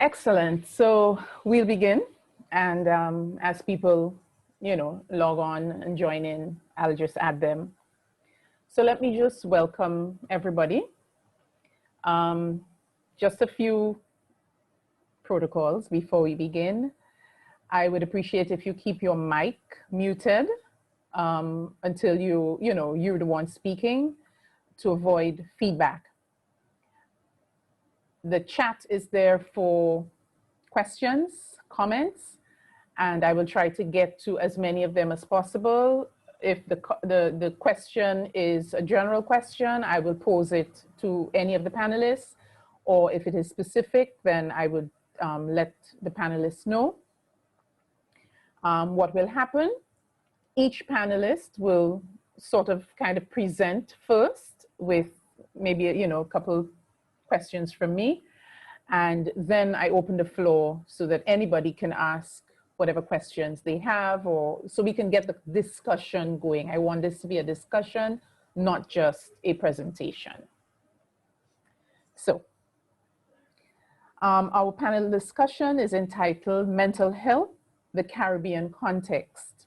Excellent. So we'll begin. And as people, log on and join in, I'll just add them. So let me just welcome everybody. Just a few protocols before we begin. I would appreciate if you keep your mic muted until you're the one speaking to avoid feedback. The chat is there for questions, comments, and I will try to get to as many of them as possible. If the question is a general question, I will pose it to any of the panelists, or if it is specific, then I would let the panelists know. What will happen? Each panelist will sort of kind of present first with maybe a couple questions from me, and then I open the floor so that anybody can ask whatever questions they have, or so we can get the discussion going. I want this to be a discussion, not just a presentation. So our panel discussion is entitled Mental Health, the Caribbean Context.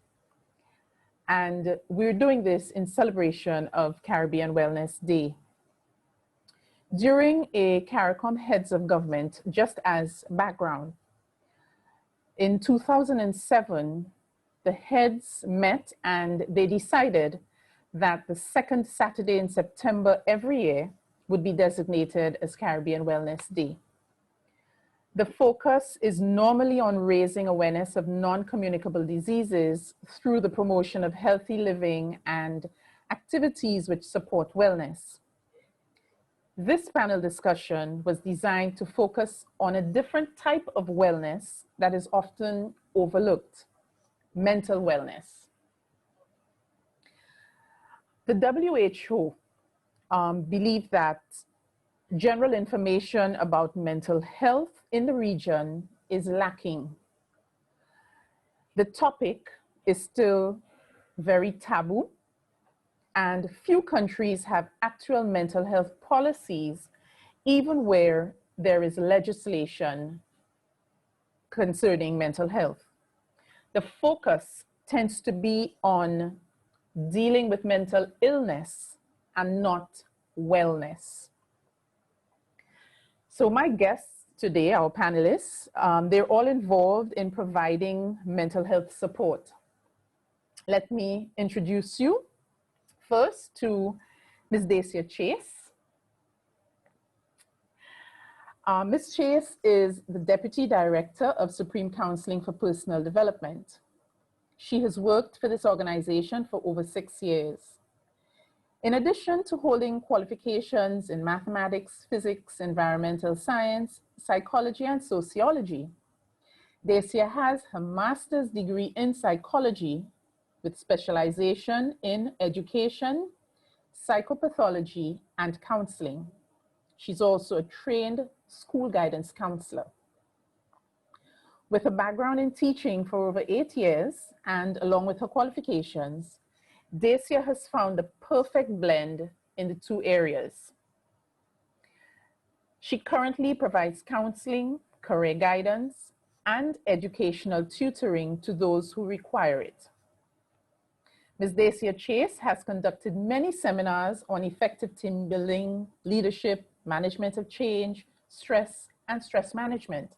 And we're doing this in celebration of Caribbean Wellness Day. During a CARICOM Heads of Government, just as background, in 2007, the heads met and they decided that the second Saturday in September every year would be designated as Caribbean Wellness Day. The focus is normally on raising awareness of non-communicable diseases through the promotion of healthy living and activities which support wellness. This panel discussion was designed to focus on a different type of wellness that is often overlooked: mental wellness. The WHO believed that general information about mental health in the region is lacking. The topic is still very taboo, and few countries have actual mental health policies, even where there is legislation concerning mental health. The focus tends to be on dealing with mental illness and not wellness. So my guests today, our panelists, they're all involved in providing mental health support. Let me introduce you first to Ms. Dacia Chase. Ms. Chase is the Deputy Director of Supreme Counseling for Personal Development. She has worked for this organization for over 6 years. In addition to holding qualifications in mathematics, physics, environmental science, psychology, and sociology, Dacia has her master's degree in psychology with specialization in education, psychopathology, and counseling. She's also a trained school guidance counselor. With a background in teaching for over 8 years, and along with her qualifications, Dacia has found the perfect blend in the two areas. She currently provides counseling, career guidance, and educational tutoring to those who require it. Ms. Dacia Chase has conducted many seminars on effective team building, leadership, management of change, stress and stress management,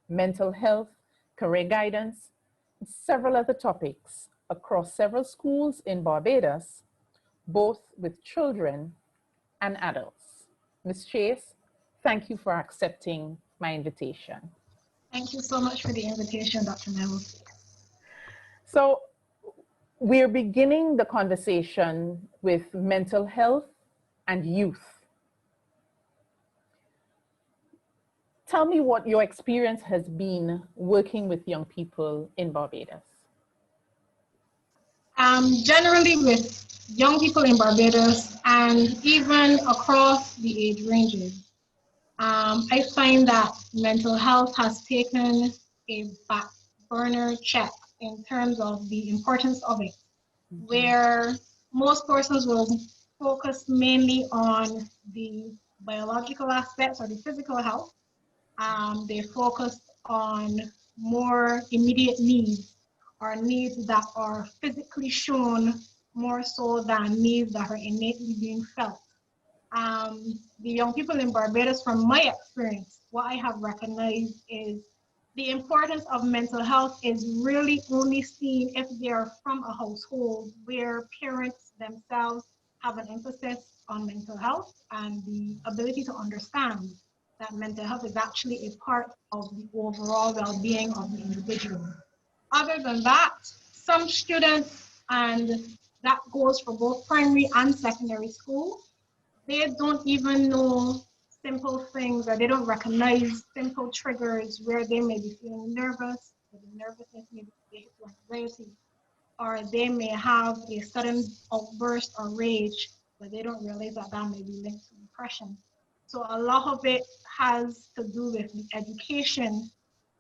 mental health, career guidance, and several other topics across several schools in Barbados, both with children and adults. Ms. Chase, thank you for accepting my invitation. Thank you so much for the invitation, Dr. Niles. So we're beginning the conversation with mental health and youth. Tell me what your experience has been working with young people in Barbados. Generally with young people in Barbados and even across the age ranges, I find that mental health has taken a back burner check in terms of the importance of it, where most persons will focus mainly on the biological aspects or the physical health, They focus on more immediate needs or needs that are physically shown more so than needs that are innately being felt. The young people in Barbados, from my experience, what I have recognized is the importance of mental health is really only seen if they are from a household where parents themselves have an emphasis on mental health and the ability to understand that mental health is actually a part of the overall well-being of the individual. Other than that, some students, and that goes for both primary and secondary school, they don't even know simple things, or they don't recognize simple triggers where they may be feeling nervous, or the nervousness may be related to anxiety, or they may have a sudden outburst or rage, but they don't realize that that may be linked to depression. So a lot of it has to do with the education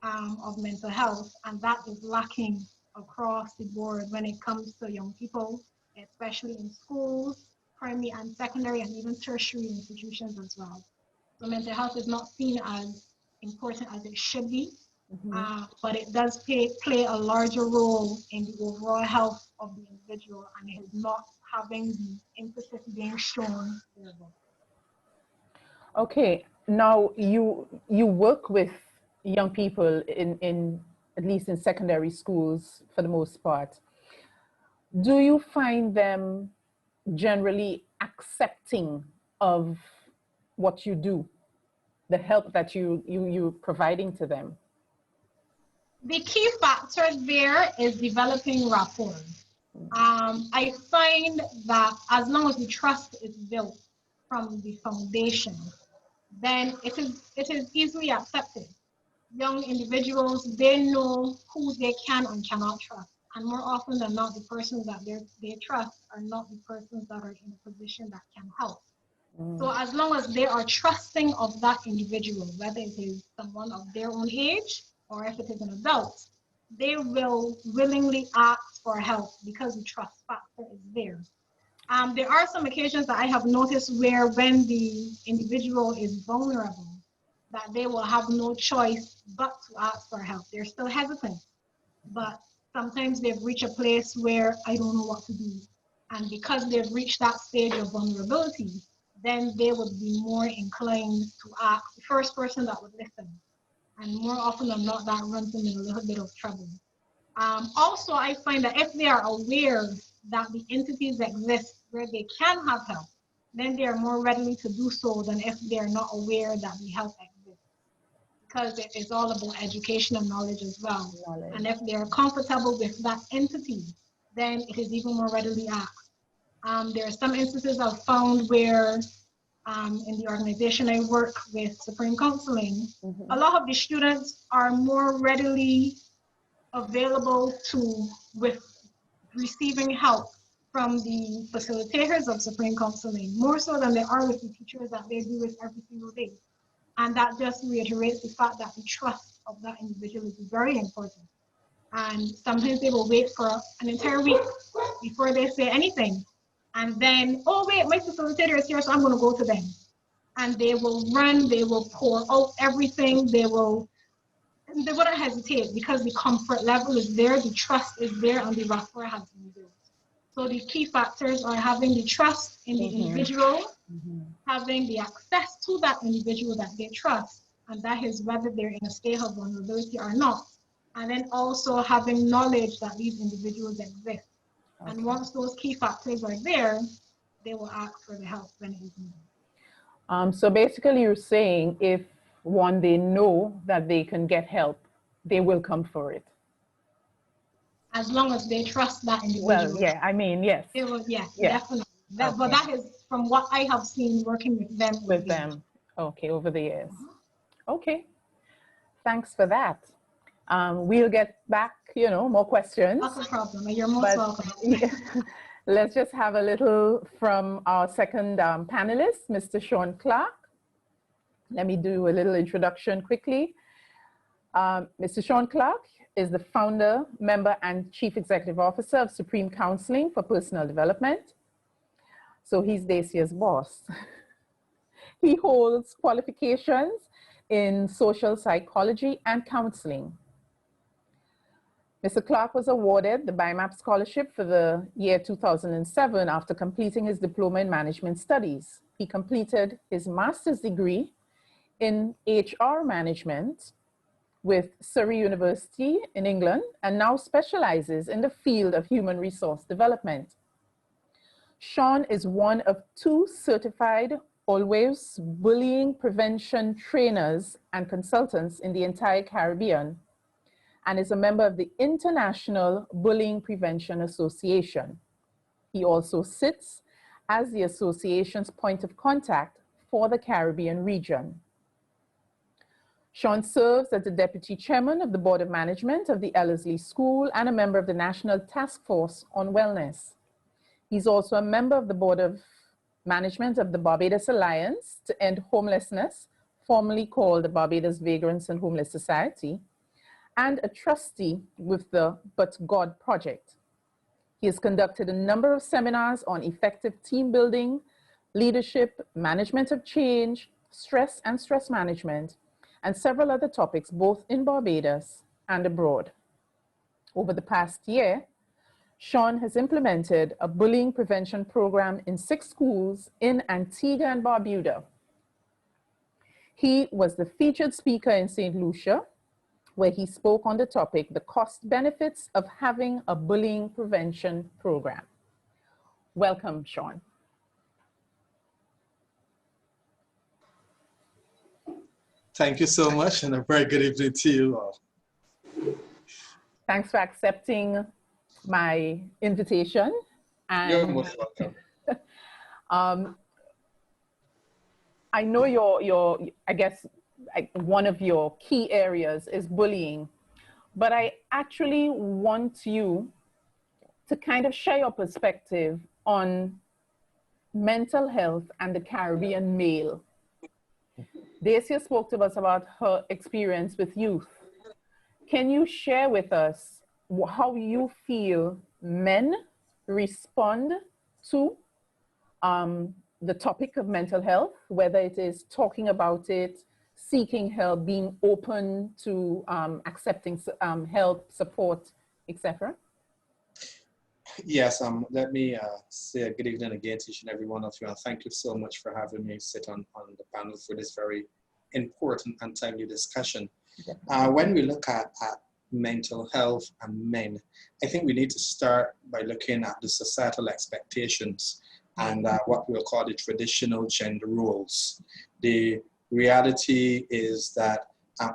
of mental health, and that is lacking across the board when it comes to young people, especially in schools, primary and secondary, and even tertiary institutions as well. So mental health is not seen as important as it should be, but it does play a larger role in the overall health of the individual, and it is not having the emphasis being shown thereby. Okay, now you work with young people in at least in secondary schools for the most part. Do you find them generally accepting of what you do, the help that you're providing to them? The key factor there is developing rapport. I find that as long as the trust is built from the foundation, then it is easily accepted. Young individuals, they know who they can and cannot trust. And more often than not, the persons that they trust are not the persons that are in a position that can help. So as long as they are trusting of that individual, whether it is someone of their own age or if it is an adult, they will willingly ask for help because the trust factor is there. There are some occasions that I have noticed where when the individual is vulnerable, that they will have no choice but to ask for help. They're still hesitant, but sometimes they've reached a place where I don't know what to do. And because they've reached that stage of vulnerability, then they would be more inclined to ask the first person that would listen. And more often than not, that runs them in a little bit of trouble. Also, I find that if they are aware that the entities exist where they can have help, then they are more readily to do so than if they are not aware that the help exists. Because it is all about education and knowledge as well. And if they are comfortable with that entity, then it is even more readily asked. There are some instances I've found where in the organization I work with, Supreme Counselling, a lot of the students are more readily available with receiving help from the facilitators of Supreme Counselling, more so than they are with the teachers that they do with every single day. And that just reiterates the fact that the trust of that individual is very important. And sometimes they will wait for an entire week before they say anything. And then, oh wait, my facilitator is here, so I'm going to go to them. And they will run, they will pour out everything, they wouldn't hesitate because the comfort level is there, the trust is there, and the rapport has been built. So the key factors are having the trust in the individual, having the access to that individual that they trust, and that is whether they're in a state of vulnerability or not. And then also having knowledge that these individuals exist. And once those key factors are there, they will ask for the help when it is needed. So basically you're saying if they know that they can get help, they will come for it. As long as they trust that individual. Well, yeah, I mean, yes. They will, yes, yeah. Definitely. But that is from what I have seen working with them. Okay, over the years. Okay, thanks for that. We'll get back, more questions. Not a problem, you're most welcome. Let's just have a little from our second panelist, Mr. Shawn Clarke. Let me do a little introduction quickly. Mr. Shawn Clarke is the founder, member, and chief executive officer of Supreme Counselling for Personal Development. So he's Dacia's boss. He holds qualifications in social psychology and counseling. Mr. Clarke was awarded the BIMAP scholarship for the year 2007 after completing his diploma in management studies. He completed his master's degree in HR management with Surrey University in England and now specializes in the field of human resource development. Shawn is one of 2 certified Always bullying prevention trainers and consultants in the entire Caribbean and is a member of the International Bullying Prevention Association. He also sits as the association's point of contact for the Caribbean region. Shawn serves as the Deputy Chairman of the Board of Management of the Ellerslie School and a member of the National Task Force on Wellness. He's also a member of the Board of Management of the Barbados Alliance to End Homelessness, formerly called the Barbados Vagrants and Homeless Society, and a trustee with the But God Project. He has conducted a number of seminars on effective team building, leadership, management of change, stress and stress management, and several other topics both in Barbados and abroad. Over the past year, Shawn has implemented a bullying prevention program in 6 schools in Antigua and Barbuda. He was the featured speaker in St. Lucia, where he spoke on the topic, the cost benefits of having a bullying prevention program. Welcome, Shawn. Thank you so much, and a very good evening to you all. Thanks for accepting my invitation. And you're most welcome. I know I guess one of your key areas is bullying, but I actually want you to kind of share your perspective on mental health and the Caribbean male. Dacia spoke to us about her experience with youth. Can you share with us how you feel men respond to the topic of mental health, whether it is talking about it, seeking help, being open to accepting help, support, etc.? Yes, let me say a good evening again to each and every one of you, and thank you so much for having me sit on the panel for this very important and timely discussion. When we look at mental health and men, I think we need to start by looking at the societal expectations and what we'll call the traditional gender roles. The reality is that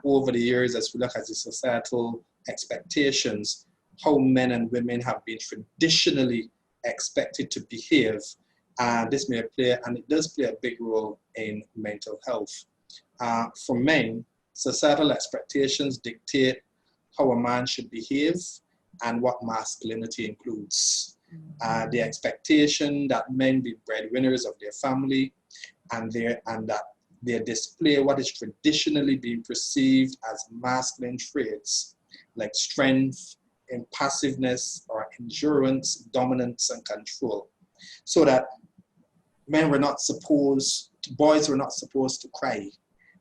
over the years, as we look at the societal expectations, how men and women have been traditionally expected to behave, this may play, and it does play a big role in mental health. For men, societal expectations dictate how a man should behave and what masculinity includes. The expectation that men be breadwinners of their family and that they display what is traditionally being perceived as masculine traits like strength, impassiveness, or endurance, dominance, and control. So that boys were not supposed to cry.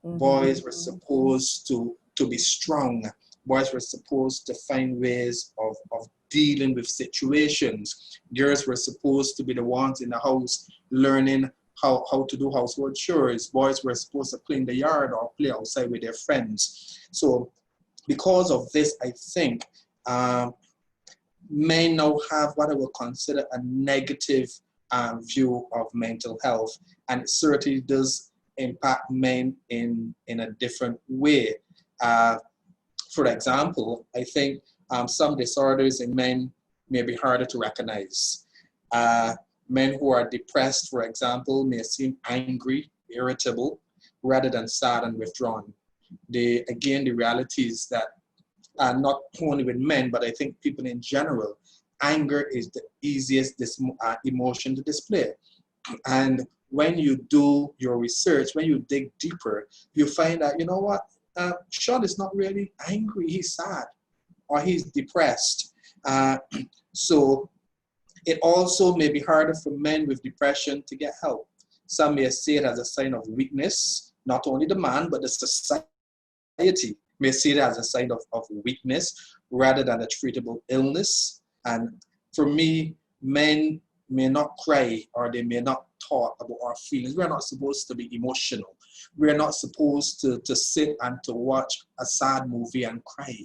Boys were supposed to be strong. Boys were supposed to find ways of dealing with situations. Girls were supposed to be the ones in the house learning how to do household chores. Boys were supposed to clean the yard or play outside with their friends. So because of this, I think men now have what I would consider a negative view of mental health, and it certainly does impact men in a different way. For example, I think some disorders in men may be harder to recognize. Men who are depressed, for example, may seem angry, irritable, rather than sad and withdrawn. Again, the reality is that not only with men, but I think people in general, anger is the easiest emotion to display. And when you do your research, when you dig deeper, you find out, you know what, Shawn is not really angry, he's sad, or he's depressed. So it also may be harder for men with depression to get help. Some may see it as a sign of weakness not only the man, but the society may see it as a sign of weakness rather than a treatable illness. And for me, men may not cry or they may not talk about our feelings. We're not supposed to be emotional. We're not supposed to sit and to watch a sad movie and cry,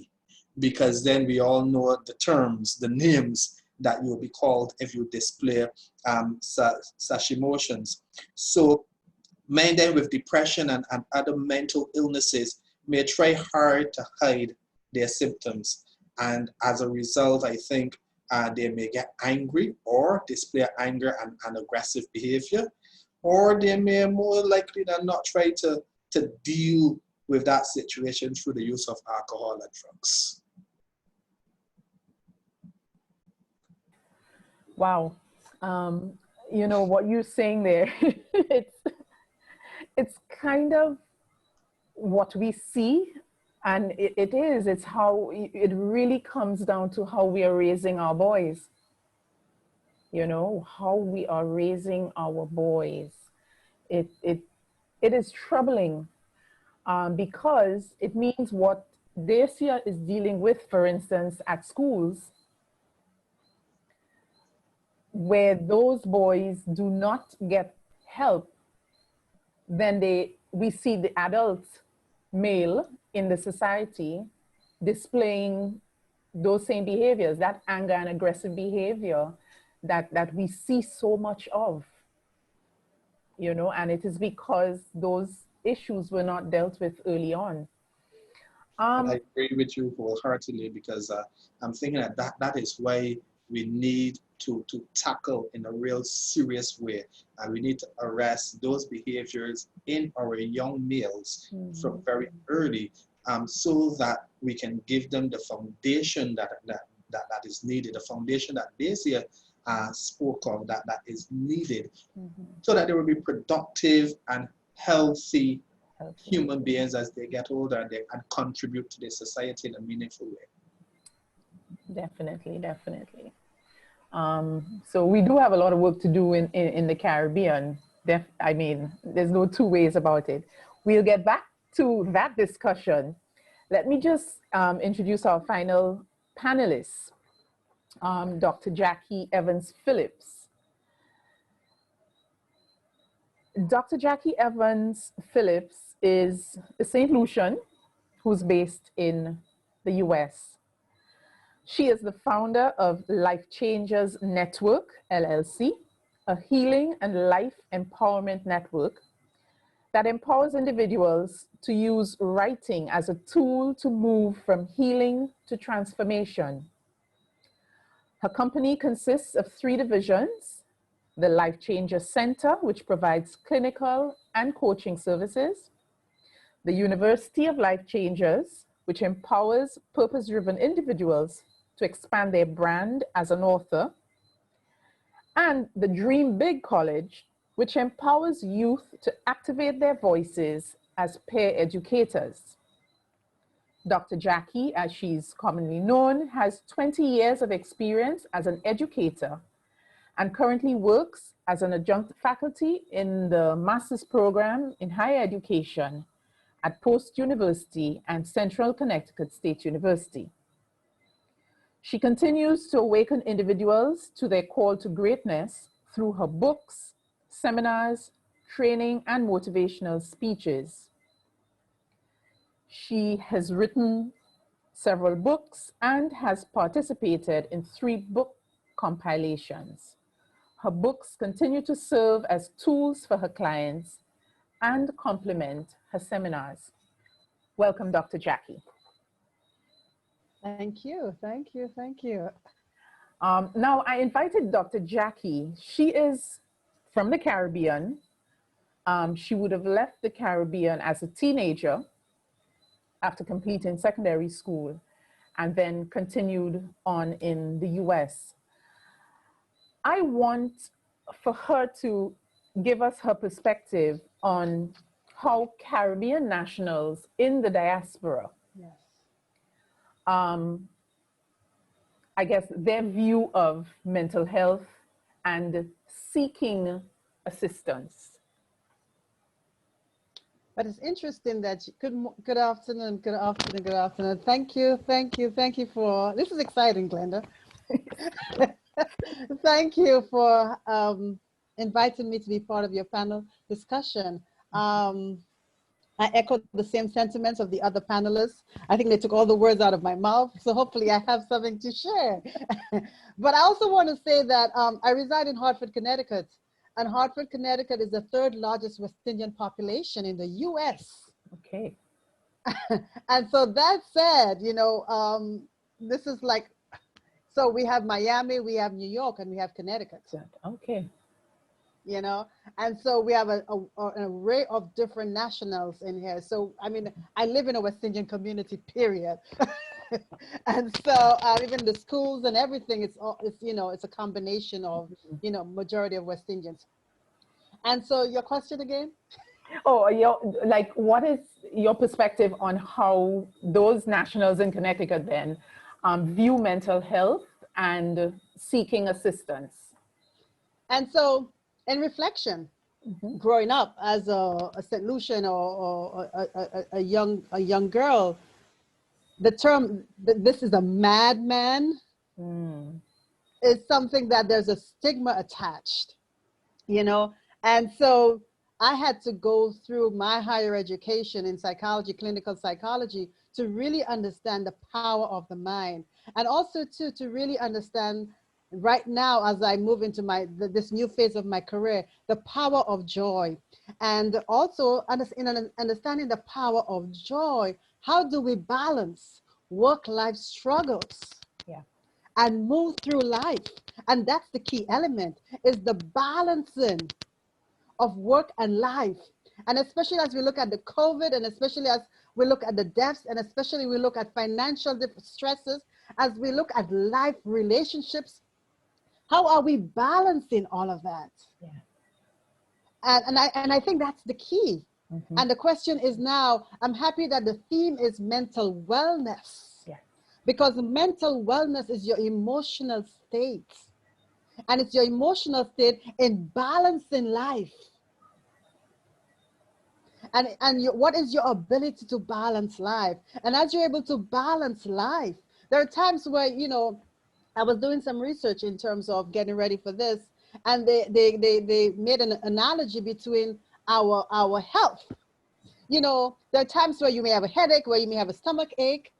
because then we all know the terms, the names that you'll be called if you display such emotions. So men then with depression and other mental illnesses may try hard to hide their symptoms. And as a result, I think they may get angry or display anger and aggressive behavior, or they may more likely than not try to deal with that situation through the use of alcohol and drugs. Wow. You know, what you're saying there, it's kind of what we see, and it's how it really comes down to how we are raising our boys. You know, how we are raising our boys. It is troubling, because it means what Dacia is dealing with, for instance, at schools, where those boys do not get help, then we see the adult male in the society displaying those same behaviors, that anger and aggressive behavior that we see so much of, you know, and it is because those issues were not dealt with early on. I agree with you wholeheartedly, because I'm thinking that is why we need to tackle in a real serious way, and we need to arrest those behaviors in our young males from very early, so that we can give them the foundation that is needed, the foundation that Dacia spoke of, that is needed, so that they will be productive and healthy human beings as they get older, and contribute to the society in a meaningful way. Definitely, definitely. So we do have a lot of work to do in the Caribbean. I mean, there's no two ways about it. We'll get back to that discussion. Let me just introduce our final panelists, Dr. Jackie Evans Phillips. Dr. Jackie Evans Phillips is a St. Lucian who's based in the US. She is the founder of Life Changers Network, LLC, a healing and life empowerment network that empowers individuals to use writing as a tool to move from healing to transformation. Her company consists of 3 divisions: the Life Changers Center, which provides clinical and coaching services; the University of Life Changers, which empowers purpose-driven individuals to expand their brand as an author; and the Dream Big College, which empowers youth to activate their voices as peer educators. Dr. Jackie, as she's commonly known, has 20 years of experience as an educator and currently works as an adjunct faculty in the master's program in higher education at Post University and Central Connecticut State University. She continues to awaken individuals to their call to greatness through her books, seminars, training, and motivational speeches. She has written several books and has participated in 3 book compilations. Her books continue to serve as tools for her clients and complement her seminars. Welcome, Dr. Jackie. Thank you, thank you, thank you. Now, I invited Dr. Jackie. She is from the Caribbean. She would have left the Caribbean as a teenager after completing secondary school, and then continued on in the US. I want for her to give us her perspective on how Caribbean nationals in the diaspora, Yes. I guess, their view of mental health and seeking assistance. But it's interesting that good afternoon, good afternoon, good afternoon. Thank you, thank you, thank you for, this is exciting, Glenda. Thank you for inviting me to be part of your panel discussion. I echo the same sentiments of the other panelists. I think they took all the words out of my mouth, so hopefully I have something to share. But I also want to say that I reside in Hartford, Connecticut, and Hartford, Connecticut is the third largest West Indian population in the US. Okay. And so that said, you know, this is like, so we have Miami, we have New York, and we have Connecticut. Okay. You know, and so we have an array of different nationals in here. So I mean, I live in a West Indian community, period. And so even the schools and everything, it's you know, it's a combination of, you know, majority of West Indians. And so your question again? Oh, like, what is your perspective on how those nationals in Connecticut then view mental health and seeking assistance? And so in reflection, growing up as a St. Lucian or a young girl, the term this is a madman is something that there's a stigma attached, you know. And so I had to go through my higher education in psychology, clinical psychology, to really understand the power of the mind, and also to really understand right now as I move into this new phase of my career, the power of joy. And also in understanding the power of joy, how do we balance work-life struggles and move through life? And that's the key element, is the balancing of work and life. And especially as we look at the COVID, and especially as we look at the deaths, and especially we look at financial stresses, as we look at life relationships, how are we balancing all of that? Yeah. And I think that's the key. And the question is now, I'm happy that the theme is mental wellness. Yeah. Because mental wellness is your emotional state. And it's your emotional state in balancing life. And what is your ability to balance life? And as you're able to balance life, there are times where, you know, I was doing some research in terms of getting ready for this, and they made an analogy between our health. You know, there are times where you may have a headache, where you may have a stomach ache.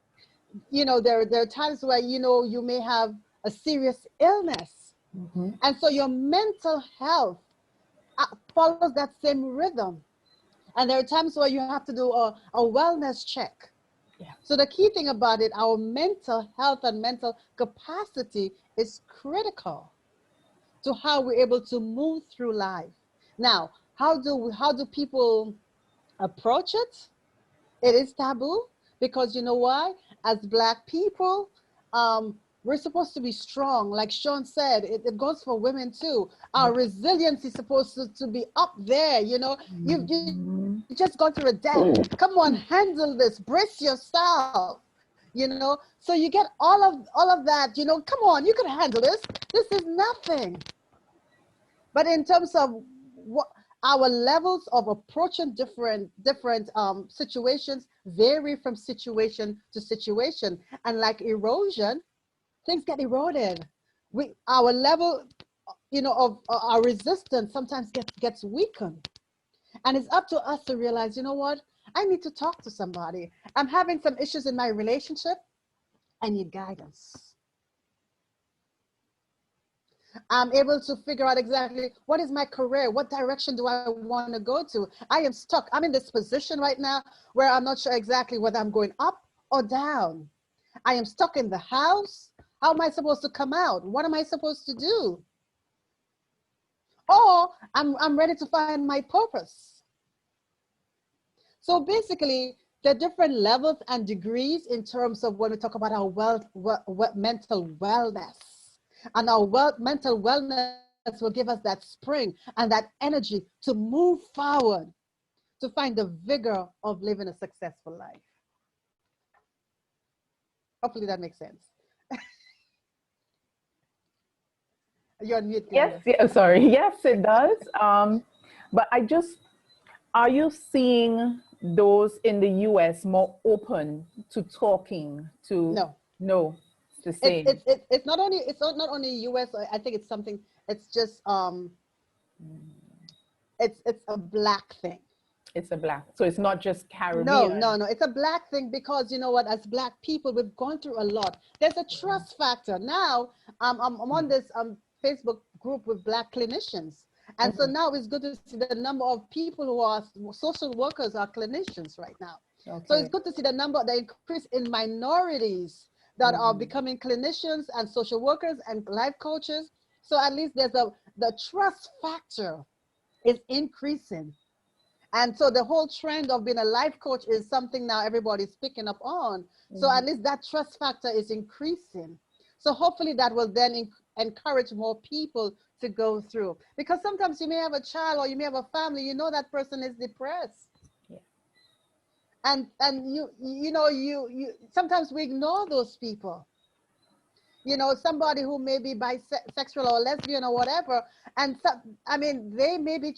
You know, there are times where, you know, you may have a serious illness. And so your mental health follows that same rhythm. And there are times where you have to do a wellness check. Yeah. So the key thing about it, our mental health and mental capacity is critical to how we're able to move through life. Now, how do people approach it? It is taboo, because you know why? As Black people, we're supposed to be strong. Like Shawn said, it goes for women too. Our resilience is supposed to be up there, you know. You just gone through a death. Come on, handle this, brace yourself, you know. So you get all of that, you know. Come on, you can handle this. This is nothing. But in terms of what our levels of approaching different situations vary from situation to situation. And like erosion, things get eroded. Our level, you know, of our resistance sometimes gets weakened. And it's up to us to realize, you know what? I need to talk to somebody. I'm having some issues in my relationship. I need guidance. I'm able to figure out exactly what is my career, what direction do I want to go to. I am stuck. I'm in this position right now where I'm not sure exactly whether I'm going up or down. I am stuck in the house. How am I supposed to come out? What am I supposed to do? Or I'm ready to find my purpose. So basically, there are different levels and degrees in terms of when we talk about our mental wellness. And our mental wellness will give us that spring and that energy to move forward, to find the vigor of living a successful life. Hopefully that makes sense. You're on mute, Glenda. Yes, yeah, sorry. Yes, it does. But I just, Are you seeing those in the US more open to talking to? No. No, it's the same. It's not only US. I think it's something. It's just it's a Black thing. It's a Black, so it's not just Caribbean. No. It's a Black thing because you know what? As Black people, we've gone through a lot. There's a trust factor. Now, I'm on this Facebook group with Black clinicians, and so now it's good to see the number of people who are social workers are clinicians right now. Okay. So it's good to see the increase in minorities that are becoming clinicians and social workers and life coaches. So at least the trust factor is increasing. And so the whole trend of being a life coach is something now everybody's picking up on. So at least that trust factor is increasing. So hopefully that will then encourage more people to go through. Because sometimes you may have a child or you may have a family, you know that person is depressed. Yeah. And you sometimes we ignore those people. You know, somebody who may be bisexual or lesbian or whatever, and I mean, they may be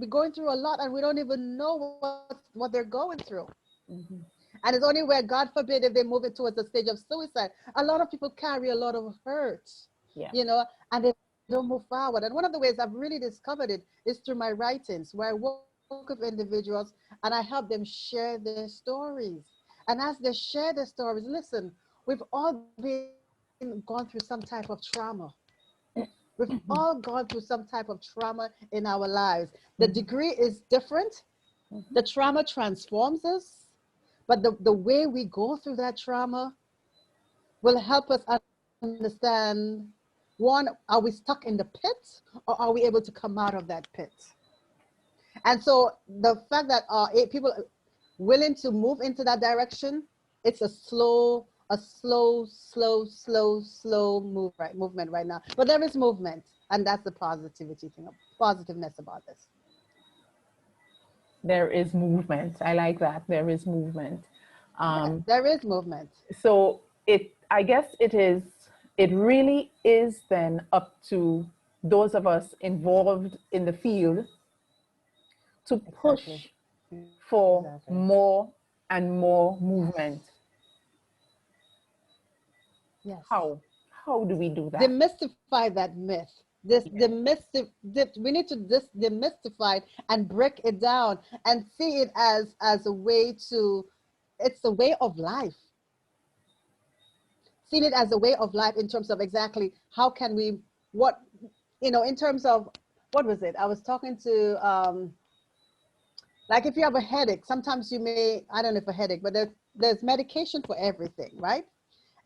going through a lot, and we don't even know what they're going through. And it's only where, God forbid, if they move it towards the stage of suicide, a lot of people carry a lot of hurt, you know, and they don't move forward. And one of the ways I've really discovered it is through my writings, where I work with individuals and I help them share their stories. And as they share their stories, listen, we've all gone through some type of trauma. We've all gone through some type of trauma in our lives. The degree is different. The trauma transforms us, but the way we go through that trauma will help us understand, one, are we stuck in the pit or are we able to come out of that pit? And so the fact that people are willing to move into that direction, it's a slow movement right now. But there is movement, and that's the positiveness about this. There is movement. I like that. There is movement. There is movement. So I guess it really is then up to those of us involved in the field to push for more and more movement. Yes. How do we do that? Demystify that myth. We need to demystify it and break it down and see it as a way to, it's a way of life. Seeing it as a way of life in terms of exactly how can we, in terms of, what was it? I was talking to, like if you have a headache, sometimes you may, I don't know if a headache, but there's medication for everything, right?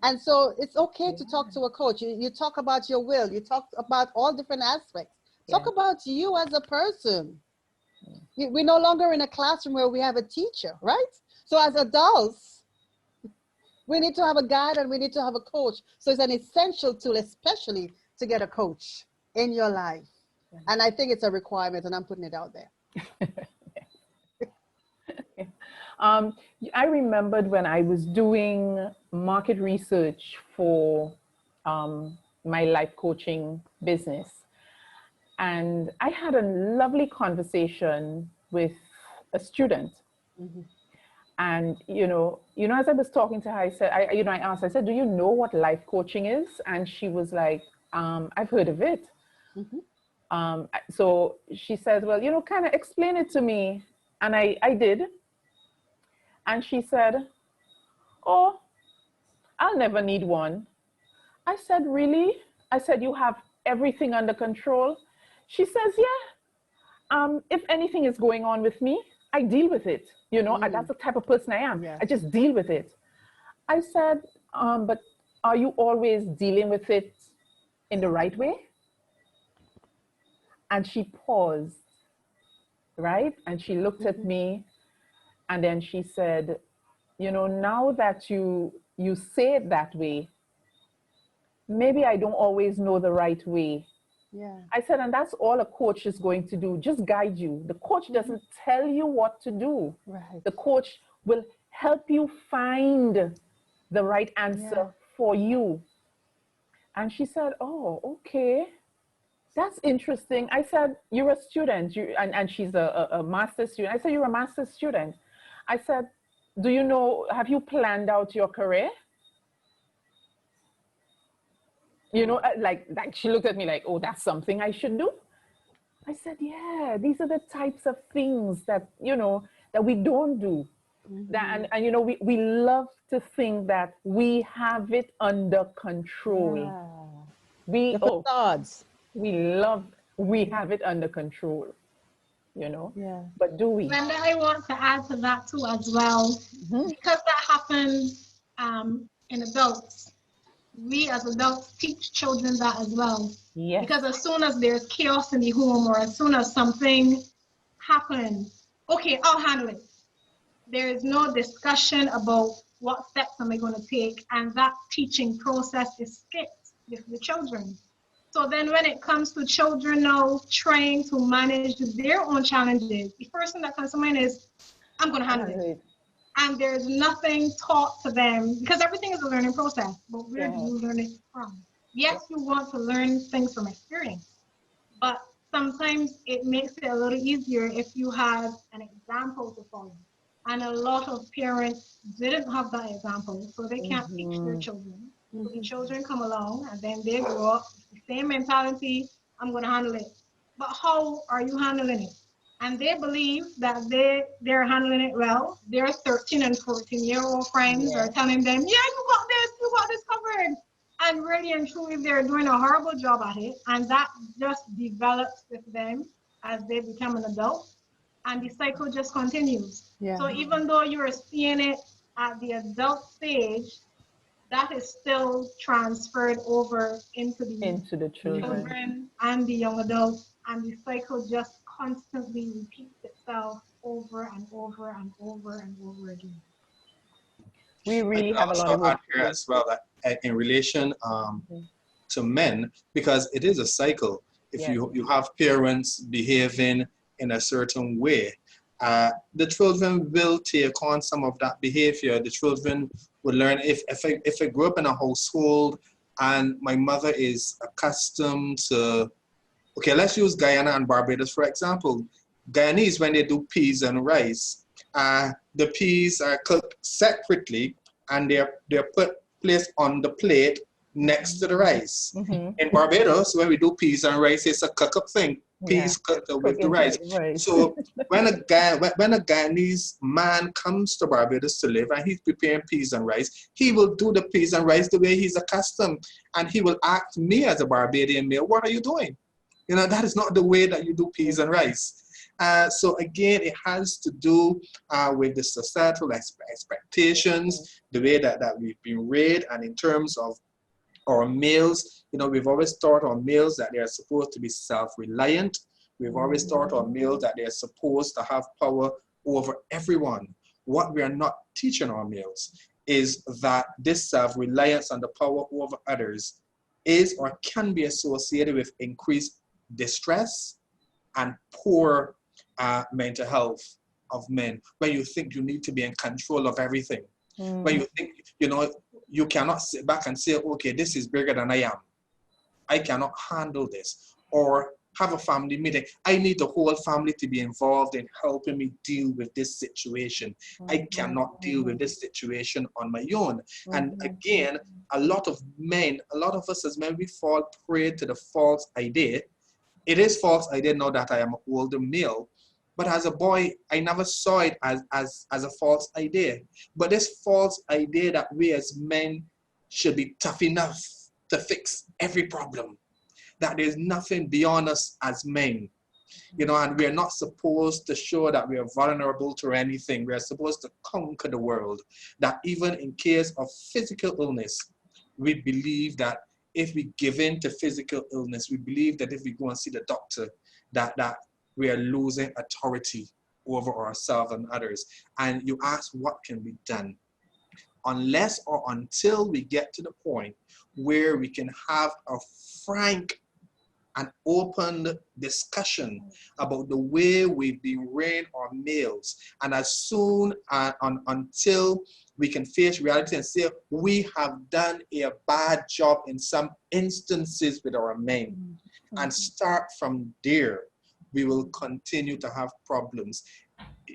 And so it's okay to talk to a coach. You talk about your will. You talk about all different aspects. Talk about you as a person. We're no longer in a classroom where we have a teacher, right? So as adults, we need to have a guide and we need to have a coach. So it's an essential tool, especially to get a coach in your life. And I think it's a requirement, and I'm putting it out there. I remembered when I was doing market research for my life coaching business, and I had a lovely conversation with a student. And as I was talking to her, I said, I asked, I said, do you know what life coaching is? And she was like, I've heard of it. So she said, well, kind of explain it to me. And I did. And she said, oh, I'll never need one. I said, really? I said, you have everything under control? She says, yeah. If anything is going on with me, I deal with it. That's the type of person I am. I just deal with it. I said, but are you always dealing with it in the right way? And she paused, right? And she looked at me, and then she said, now that you say it that way, maybe I don't always know the right way. I said, and that's all a coach is going to do, just guide you. The coach doesn't tell you what to do. The coach will help you find the right answer for you. And she said, oh, okay. That's interesting. I said, you're a student, and she's a master's student. I said, you're a master's student. I said, do you know, have you planned out your career? You know, like she looked at me like, oh, that's something I should do. I said, yeah, these are the types of things that, you know, that we don't do. That, and you know, we love to think that we have it under control. The facades. We have it under control, you know. But do we? And I want to add to that too as well, because that happens in adults. We as adults teach children that as well. Yes. Because as soon as there's chaos in the home, or as soon as something happens, okay, I'll handle it. There is no discussion about what steps am I going to take, and that teaching process is skipped with the children. So then when it comes to children now trying to manage their own challenges, the first thing that comes to mind is, I'm going to handle it. And there's nothing taught to them, because everything is a learning process, but where do you learn it from? Yes, you want to learn things from experience, but sometimes it makes it a little easier if you have an example to follow. And a lot of parents didn't have that example, so they can't teach their children. So the children come along and then they grow up with the same mentality, I'm going to handle it. But how are you handling it? And they believe that they're handling it well. Their 13 and 14-year-old friends are telling them, yeah, you got this covered. And really and truly, they're doing a horrible job at it. And that just develops with them as they become an adult. And the cycle just continues. So even though you're seeing it at the adult stage, that is still transferred over into the children and the young adults. And the cycle just constantly repeats itself over and over and over and over again. We really have a lot of work here as well, that in relation to men, because it is a cycle. If you have parents behaving in a certain way, the children will take on some of that behavior. The children will learn. If I grew up in a household and my mother is accustomed to, okay, let's use Guyana and Barbados for example. Guyanese, when they do peas and rice, the peas are cooked separately and they're placed on the plate next to the rice. In Barbados, when we do peas and rice, it's a cook-up thing. Peas cooked with the rice. So when a Guyanese man comes to Barbados to live and he's preparing peas and rice, he will do the peas and rice the way he's accustomed. And he will ask me as a Barbadian male, what are you doing? You know, that is not the way that you do peas and rice. So again, it has to do with the societal expectations, the way that we've been raised, and in terms of our males, you know, we've always taught our males that they are supposed to be self-reliant. We've always taught our males that they are supposed to have power over everyone. What we are not teaching our males is that this self-reliance and the power over others is or can be associated with increased distress and poor mental health of men. When you think you need to be in control of everything, when you think, you know, you cannot sit back and say, okay, this is bigger than I am. I cannot handle this. Or have a family meeting. I need the whole family to be involved in helping me deal with this situation. I cannot deal with this situation on my own. And again, a lot of men, a lot of us as men, we fall prey to the false idea. It is false idea now that I am an older male. But as a boy, I never saw it as a false idea. But this false idea that we as men should be tough enough to fix every problem, that there's nothing beyond us as men, you know, and we're not supposed to show that we are vulnerable to anything. We're supposed to conquer the world, that even in case of physical illness, we believe that if we give in to physical illness, we believe that if we go and see the doctor, that we are losing authority over ourselves and others. And you ask, what can be done? Unless or until we get to the point where we can have a frank and open discussion about the way we've been raising our males. And as soon until we can face reality and say, we have done a bad job in some instances with our men. and start from there, we will continue to have problems.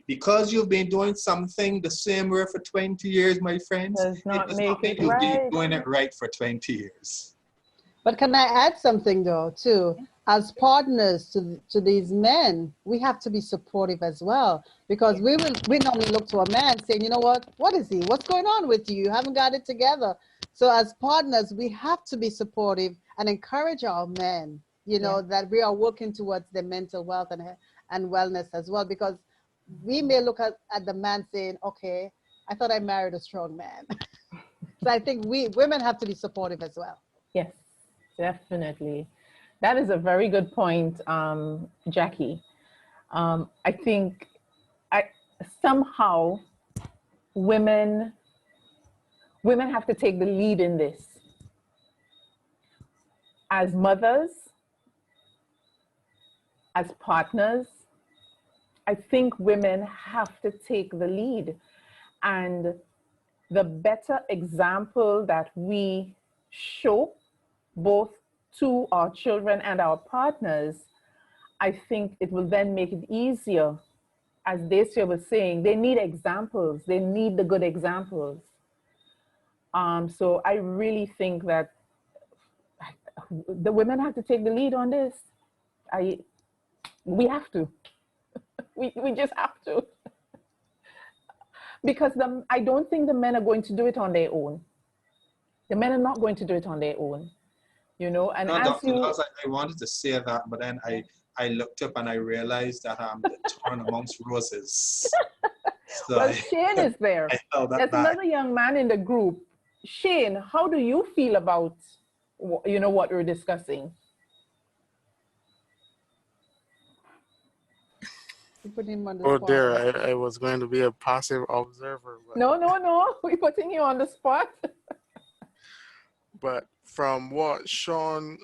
Because you've been doing something the same way for 20 years, my friends, Does not does make not mean it you've been right. doing it right for 20 years. But can I add something though, too? As partners to these men, we have to be supportive as well, because we normally look to a man saying, you know what is he? What's going on with you? You haven't got it together. So as partners, we have to be supportive and encourage our men, you know, that we are working towards their mental wealth and wellness as well, because we may look at the man saying, okay, I thought I married a strong man. So I think we women have to be supportive as well. Yes, definitely. That is a very good point, Jackie. I think somehow women have to take the lead in this. As mothers, as partners, I think women have to take the lead. And the better example that we show both to our children and our partners, I think it will then make it easier. As Dacia was saying, they need examples. They need the good examples. So I really think that the women have to take the lead on this. We have to. We just have to. Because I don't think the men are going to do it on their own. The men are not going to do it on their own, you know. And No, as Dr. you, Niles, I wanted to say that, but then I looked up and I realized that the thorn amongst roses. So well, Shane is there. I held that There's back. another young man in the group. Shane, how do you feel about, you know, what we're discussing? Put him on the Oh spot. dear, I was going to be a passive observer. But, No, we're putting you on the spot. but from what Shawn,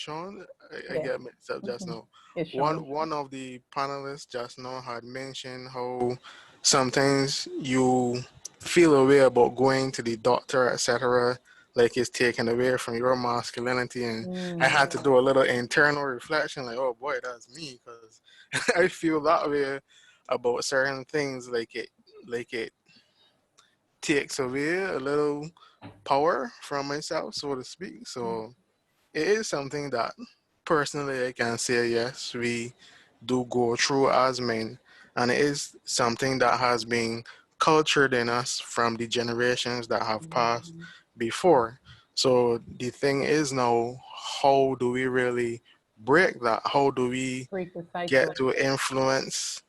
I Yeah. get mixed up just now. It's Shawn. One of the panelists just now had mentioned how sometimes you feel a way about going to the doctor, etc. Like it's taken away from your masculinity, and I had to do a little internal reflection, like, oh boy, that's me, because I feel that way about certain things, like it takes away a little power from myself, so to speak. So it is something that personally I can say yes, we do go through as men, and it is something that has been cultured in us from the generations that have passed before. So the thing is now, how do we really break that? How do we Break the cycle. get to influence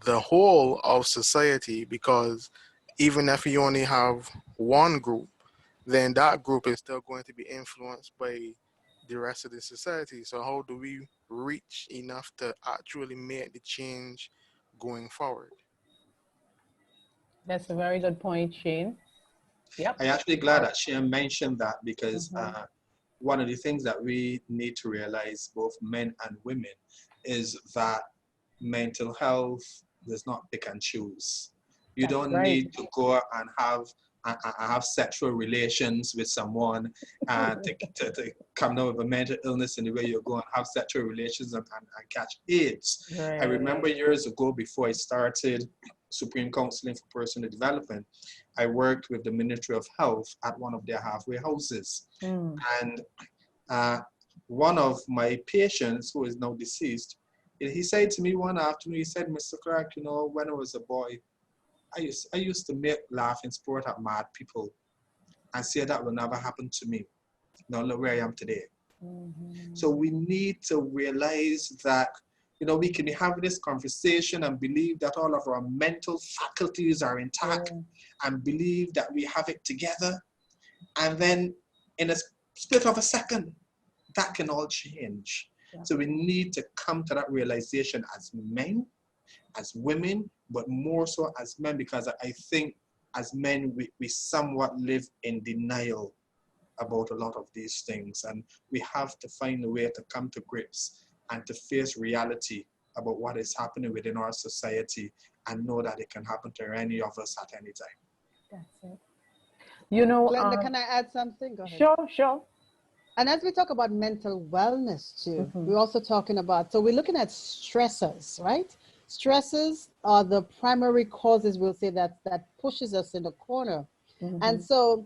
the whole of society? Because even if you only have one group, then that group is still going to be influenced by the rest of the society. So how do we reach enough to actually make the change going forward? That's a very good point, Shane. Yep. I'm actually glad that Shawn mentioned that, because one of the things that we need to realize, both men and women, is that mental health does not pick and choose. You That's don't right. need to go and have sexual relations with someone to come down with a mental illness in the way you go and have sexual relations and catch AIDS. Right. I remember years ago, before I started Supreme Counseling for Personal Development, I worked with the Ministry of Health at one of their halfway houses. And one of my patients, who is now deceased, he said to me one afternoon, he said, Mr. Clarke, you know, when I was a boy, I used to make laughing sport at mad people and say that will never happen to me. Now look where I am today. So we need to realize that, you know, we can be having this conversation and believe that all of our mental faculties are intact and believe that we have it together. And then in a split of a second, that can all change. So we need to come to that realization as men, as women, but more so as men, because I think as men, we somewhat live in denial about a lot of these things. And we have to find a way to come to grips and to face reality about what is happening within our society and know that it can happen to any of us at any time. That's it. You know, Glenda, can I add something? Go ahead. Sure. And as we talk about mental wellness too, we're also talking about, so we're looking at stressors, right? Stresses are the primary causes, we'll say, that pushes us in the corner. And so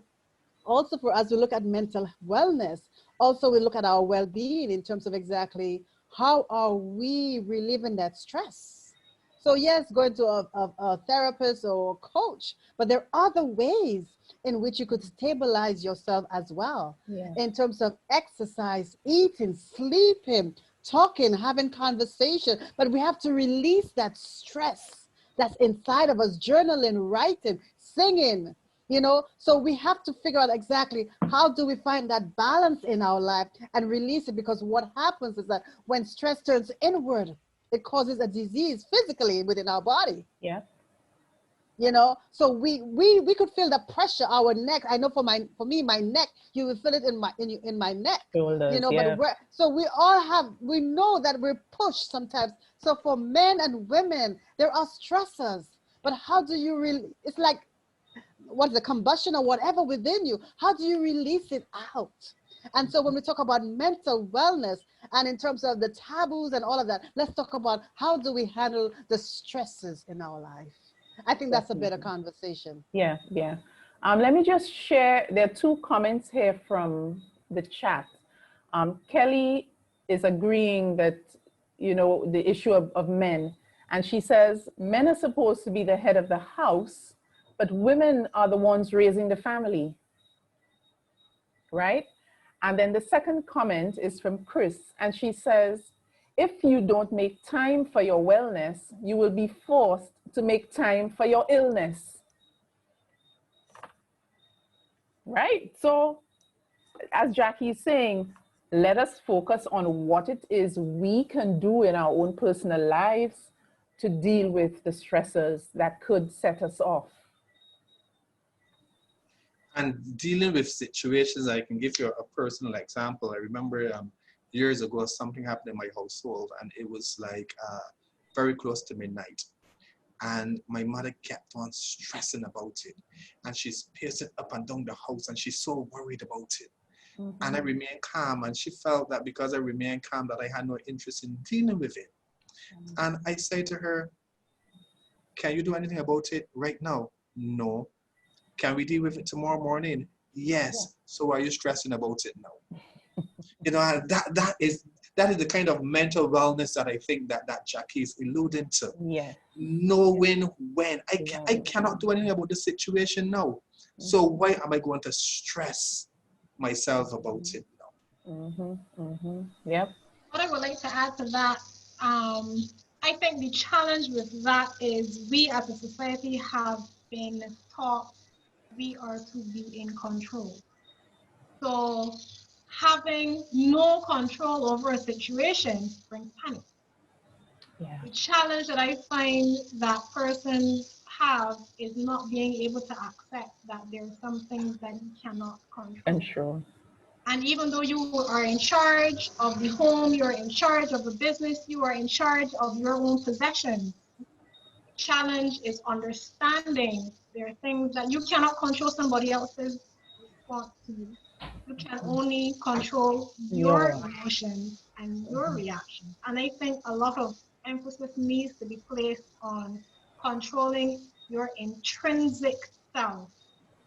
also for us, we look at mental wellness. Also, we look at our well-being in terms of exactly how are we relieving that stress. So yes, going to a therapist or a coach, but there are other ways in which you could stabilize yourself as well, in terms of exercise, eating, sleeping, talking, having conversation. But we have to release that stress that's inside of us, journaling, writing, singing, you know. So we have to figure out exactly how do we find that balance in our life and release it, because what happens is that when stress turns inward, it causes a disease physically within our body. Yeah. You know, so we could feel the pressure, our neck. I know for me, my neck, you will feel it in my neck. Shoulders, you know, yeah. but we know that we're pushed sometimes. So for men and women, there are stressors. But how do you really, it's like, what's the combustion or whatever within you, how do you release it out? And so when we talk about mental wellness and in terms of the taboos and all of that, let's talk about how do we handle the stresses in our life. I think that's a better conversation. Yeah, yeah. Let me just share, there are two comments here from the chat. Kelly is agreeing that, you know, the issue of men. And she says, men are supposed to be the head of the house, but women are the ones raising the family, right? And then the second comment is from Chris, and she says, if you don't make time for your wellness, you will be forced to make time for your illness. Right? So as Jackie is saying, let us focus on what it is we can do in our own personal lives to deal with the stressors that could set us off. And dealing with situations, I can give you a personal example. I remember years ago, something happened in my household, and it was like very close to midnight. And my mother kept on stressing about it. And she's pacing up and down the house, and she's so worried about it. And I remained calm, and she felt that because I remained calm, that I had no interest in dealing with it. And I say to her, can you do anything about it right now? No. Can we deal with it tomorrow morning? Yes. Yeah. So why are you stressing about it now? You know, that is the kind of mental wellness that I think that Jackie is alluding to. Yeah. Knowing when I cannot do anything about the situation now. So why am I going to stress myself about it now? Yep. What I would like to add to that, I think the challenge with that is we as a society have been taught we are to be in control. So having no control over a situation brings panic. Yeah. The challenge that I find that persons have is not being able to accept that there are some things that you cannot control. And sure. And even though you are in charge of the home, you're in charge of the business, you are in charge of your own possessions, the challenge is understanding there are things that you cannot control somebody else's response to you. You can only control your emotions and your reactions. And I think a lot of emphasis needs to be placed on controlling your intrinsic self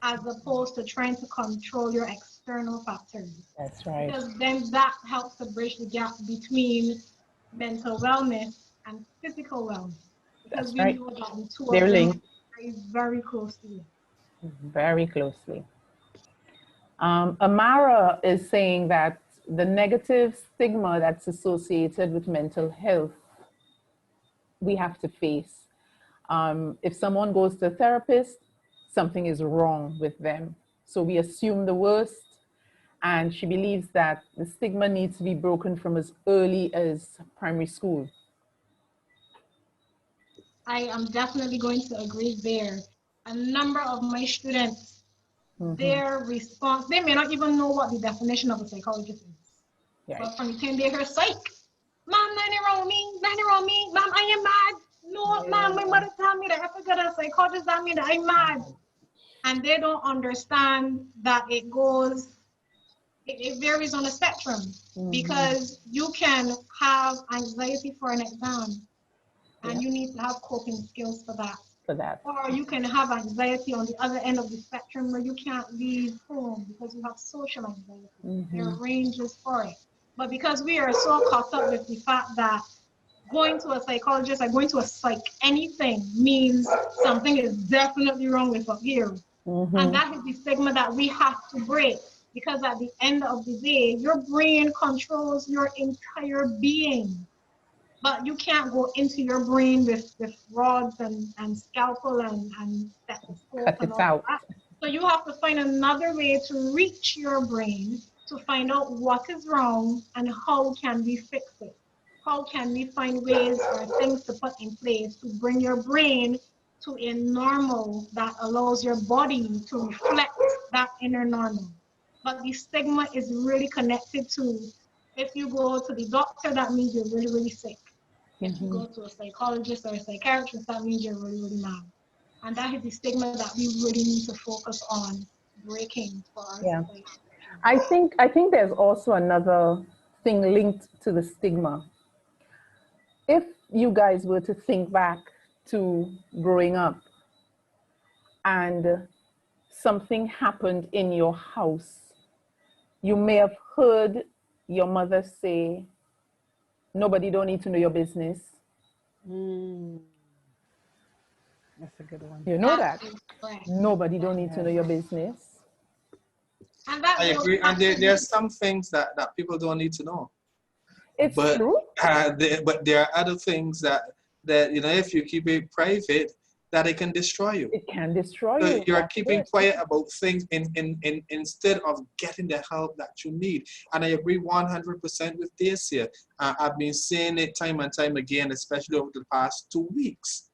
as opposed to trying to control your external factors. That's right. Because then that helps to bridge the gap between mental wellness and physical wellness. Because we know that the two of them are very closely linked. Very closely. Amara is saying that the negative stigma that's associated with mental health, we have to face. If someone goes to a therapist, something is wrong with them. So we assume the worst, and she believes that the stigma needs to be broken from as early as primary school. I am definitely going to agree there. A number of my students, their response, they may not even know what the definition of a psychologist is. Right. But from the time they hear psych, mom, nothing wrong with me, nothing wrong with me, mom, I am mad. No, mom, my mother told me that if I get a psychologist, that means that I'm mad. And they don't understand that it goes It varies on the spectrum, because you can have anxiety for an exam and you need to have coping skills for that. Or you can have anxiety on the other end of the spectrum where you can't leave home because you have social anxiety. There are ranges for it. But because we are so caught up with the fact that going to a psychologist or going to a psych anything means something is definitely wrong with up here. And that is the stigma that we have to break, because at the end of the day, your brain controls your entire being. But you can't go into your brain with rods and scalpel and stethoscope and all that. So you have to find another way to reach your brain to find out what is wrong and how can we fix it. How can we find ways or things to put in place to bring your brain to a normal that allows your body to reflect that inner normal. But the stigma is really connected to, if you go to the doctor, that means you're really, really sick. If you go to a psychologist or a psychiatrist, that means you're really, really mad. And that is the stigma that we really need to focus on breaking for our society. I think there's also another thing linked to the stigma. If you guys were to think back to growing up and something happened in your house, you may have heard your mother say, nobody don't need to know your business. That's a good one. You know that? Nobody don't need to know your business. And that I agree. And there are some things that people don't need to know. It's true. But there are other things that if you keep it private, that it can destroy you. It can destroy so you. You're keeping quiet about things instead of getting the help that you need. And I agree 100% with Dacia. I've been saying it time and time again, especially over the past 2 weeks.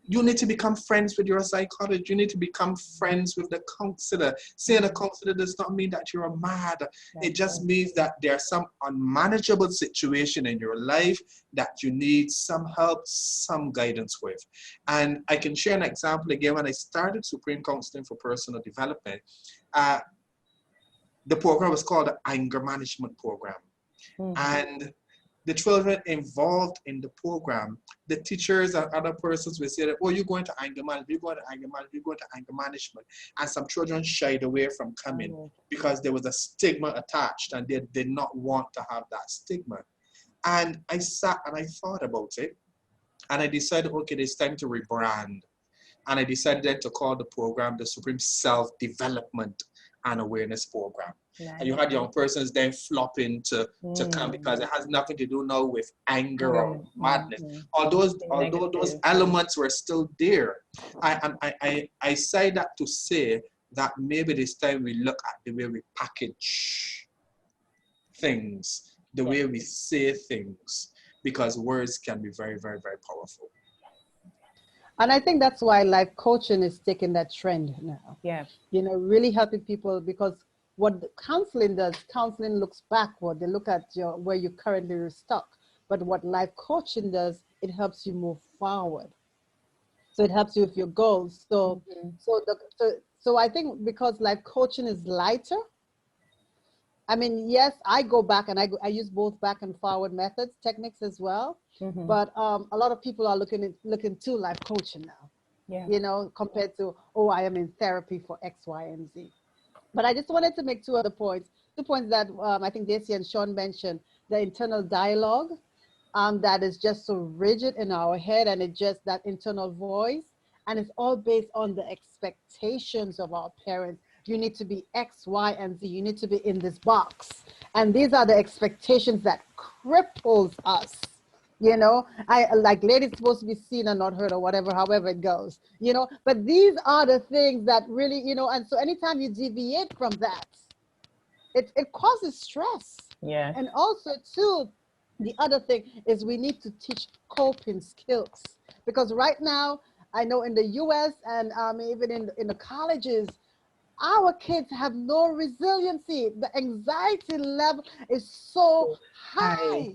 You need to become friends with your psychologist. You need to become friends with the counselor. Saying a counselor does not mean that you're mad. It just means that there's some unmanageable situation in your life that you need some help, some guidance with. And I can share an example again. When I started Supreme Counseling for Personal Development, the program was called the Anger Management Program. And the children involved in the program, the teachers and other persons will say that, oh, you're going to anger management, you're going to anger management, you're going to anger management. And some children shied away from coming because there was a stigma attached and they did not want to have that stigma. And I sat and I thought about it and I decided, okay, it's time to rebrand. And I decided then to call the program the Supreme Self-Development and Awareness Program. Nice. And you had young persons then flopping to come because it has nothing to do now with anger or madness. Although those elements were still there. I say that to say that maybe this time we look at the way we package things, the way we say things, because words can be very, very, very powerful. And I think that's why life coaching is taking that trend now. Yeah. You know, really helping people, because what counseling does, counseling looks backward. They look at where you currently are stuck. But what life coaching does, it helps you move forward. So it helps you with your goals. So, so I think because life coaching is lighter. I mean, yes, I go back and I use both back and forward methods, techniques as well. But a lot of people are looking to life coaching now. Yeah. You know, compared to, oh, I am in therapy for X, Y, and Z. But I just wanted to make two other points. 2 points that I think Dacia and Shawn mentioned: the internal dialogue that is just so rigid in our head, and it's just that internal voice, and it's all based on the expectations of our parents. You need to be X, Y, and Z. You need to be in this box. And these are the expectations that cripples us. You know, like ladies supposed to be seen and not heard, or whatever, however it goes, you know, but these are the things that really, you know, and so anytime you deviate from that, it causes stress. Yeah. And also too, the other thing is we need to teach coping skills, because right now, I know in the US and even in the colleges, our kids have no resiliency. The anxiety level is so high.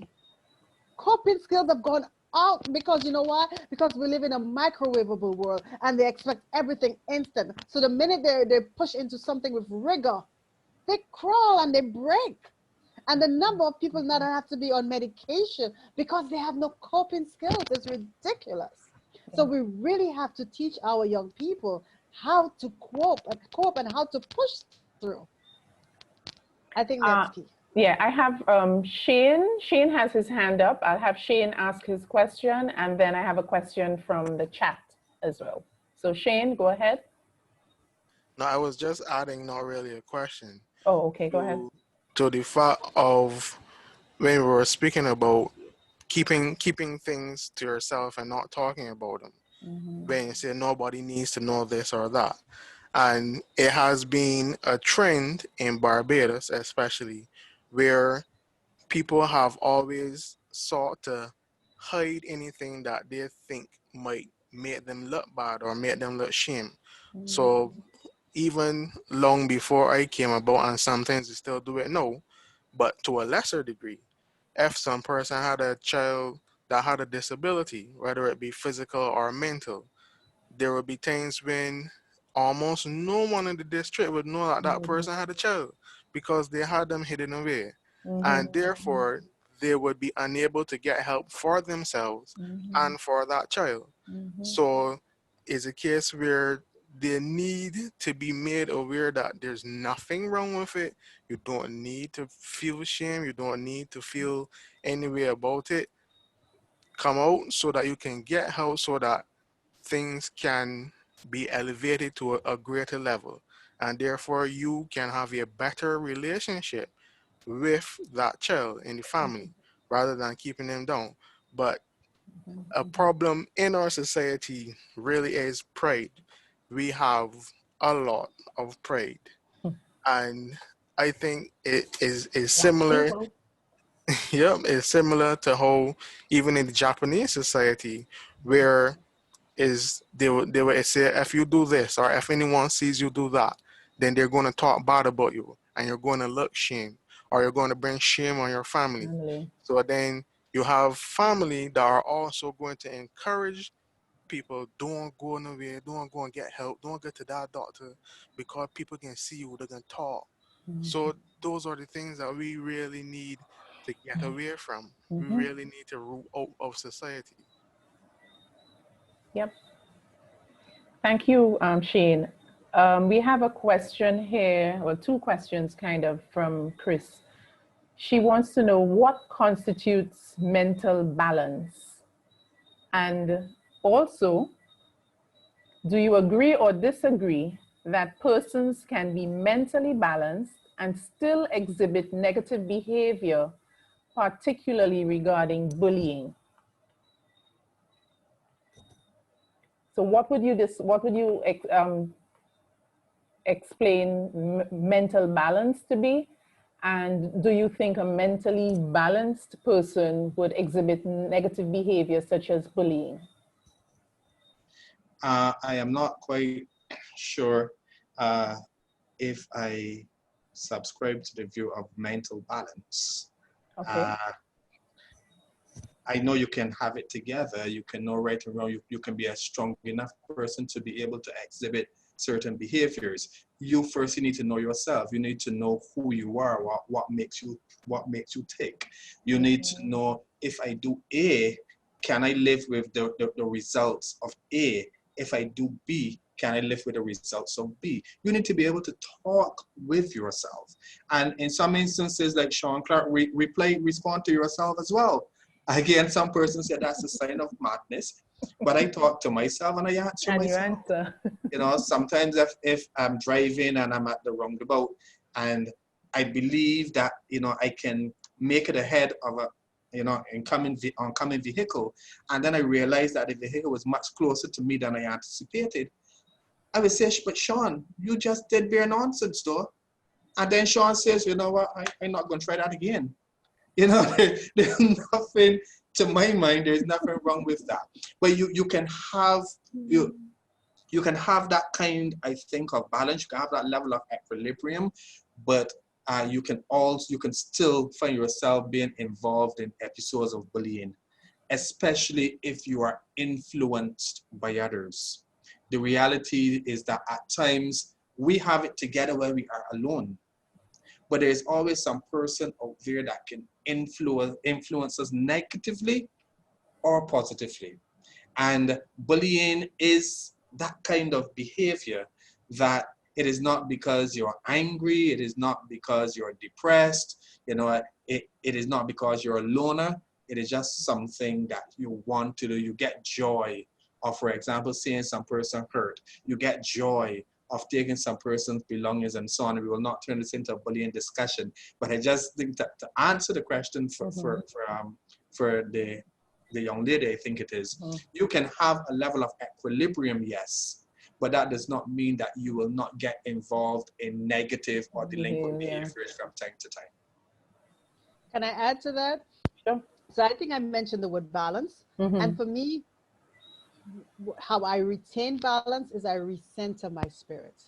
Coping skills have gone out because you know why? Because we live in a microwavable world and they expect everything instant. So the minute they push into something with rigor, they crawl and they break. And the number of people now that have to be on medication because they have no coping skills is ridiculous. So we really have to teach our young people how to cope and how to push through. I think that's key. Yeah, I have Shane. Shane has his hand up. I'll have Shane ask his question, and then I have a question from the chat as well. So Shane, go ahead. No, I was just adding, not really a question. Oh, okay, go ahead. To the fact of when we were speaking about keeping things to yourself and not talking about them. When you say nobody needs to know this or that. And it has been a trend in Barbados, especially, where people have always sought to hide anything that they think might make them look bad or make them look shame. So even long before I came about, and sometimes they still do it now, but to a lesser degree, if some person had a child that had a disability, whether it be physical or mental, there would be times when almost no one in the district would know that that person had a child because they had them hidden away. And therefore, they would be unable to get help for themselves and for that child. So it's a case where they need to be made aware that there's nothing wrong with it. You don't need to feel shame. You don't need to feel any way about it. Come out so that you can get help so that things can be elevated to a greater level. And therefore, you can have a better relationship with that child in the family rather than keeping them down. But a problem in our society really is pride. We have a lot of pride. And I think it is similar. Yep, it's similar to how even in the Japanese society, where is they will say if you do this or if anyone sees you do that, then they're going to talk bad about you and you're going to look shame or you're going to bring shame on your family. So then you have family that are also going to encourage people, don't go nowhere, don't go and get help, don't go to that doctor because people can see you, they can talk. So those are the things that we really need to get away from. We really need to root out of society. Yep. Thank you, Shane. We have a question here, or two questions kind of from Chris. She wants to know what constitutes mental balance. And also, do you agree or disagree that persons can be mentally balanced and still exhibit negative behavior, particularly regarding bullying? So what would you explain mental balance to be? And do you think a mentally balanced person would exhibit negative behavior such as bullying? I am not quite sure if I subscribe to the view of mental balance. Okay. I know you can have it together. You can know right and wrong. You can be a strong enough person to be able to exhibit certain behaviors. You first need to know yourself. You need to know who you are, what makes you tick. You need to know, if I do A, can I live with the results of A? If I do B, can I live with the results of B? You need to be able to talk with yourself. And in some instances, like Shawn, Clarke, respond to yourself as well. Again, some persons say that's a sign of madness, but I talk to myself and I answer and myself. You answer. You know, sometimes if I'm driving and I'm at the roundabout and I believe that, you know, I can make it ahead of a, you know, oncoming vehicle, and then I realize that the vehicle was much closer to me than I anticipated, I would say, but Shawn, you just did bare nonsense though. And then Shawn says, you know what, I'm not going to try that again. You know, there's nothing, to my mind, there's nothing wrong with that. But you can have you can have that kind, I think, of balance. You can have that level of equilibrium, but you can still find yourself being involved in episodes of bullying, especially if you are influenced by others. The reality is that at times we have it together where we are alone. but there's always some person out there that can influence us negatively or positively. And bullying is that kind of behavior that it is not because you're angry, it is not because you're depressed, it is not because you're a loner, it is just something that you want to do. You get joy of, for example, seeing some person hurt. You get joy of taking some person's belongings and so on. We will not turn this into a bullying discussion, but I just think that to answer the question for the young lady, I think it is, you can have a level of equilibrium, yes, but that does not mean that you will not get involved in negative or delinquent behaviors from time to time. Can I add to that? Sure. So I think I mentioned the word balance. And for me, how I retain balance is I recenter my spirit.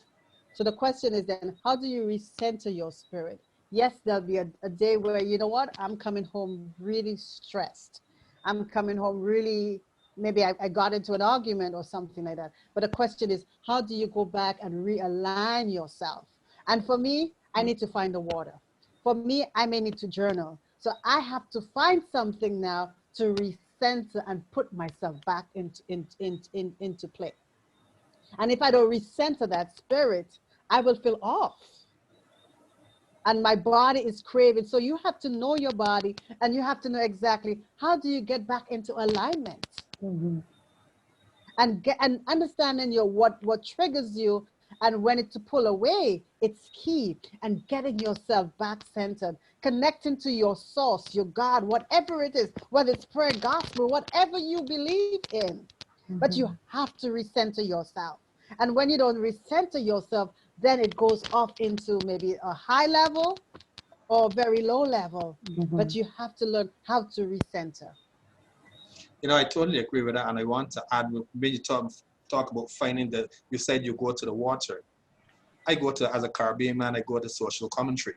So the question is then, how do you recenter your spirit? Yes, there'll be a day where, you know what, I'm coming home really stressed. I'm coming home really, maybe I got into an argument or something like that. But the question is, how do you go back and realign yourself? And for me, I need to find the water. For me, I may need to journal. So I have to find something now to recenter and put myself back into play. And if I don't recenter that spirit, I will feel off. And my body is craving. So you have to know your body, and you have to know exactly how do you get back into alignment. And understanding what triggers you and when to pull away, it's key. And getting yourself back centered, connecting to your source, your God, whatever it is, whether it's prayer, gospel, whatever you believe in. But you have to recenter yourself. And when you don't recenter yourself, then it goes off into maybe a high level or very low level. But you have to learn how to recenter. I totally agree with that. And I want to add, when you talk about finding you said you go to the water. I go to, as a Caribbean man, I go to social commentary.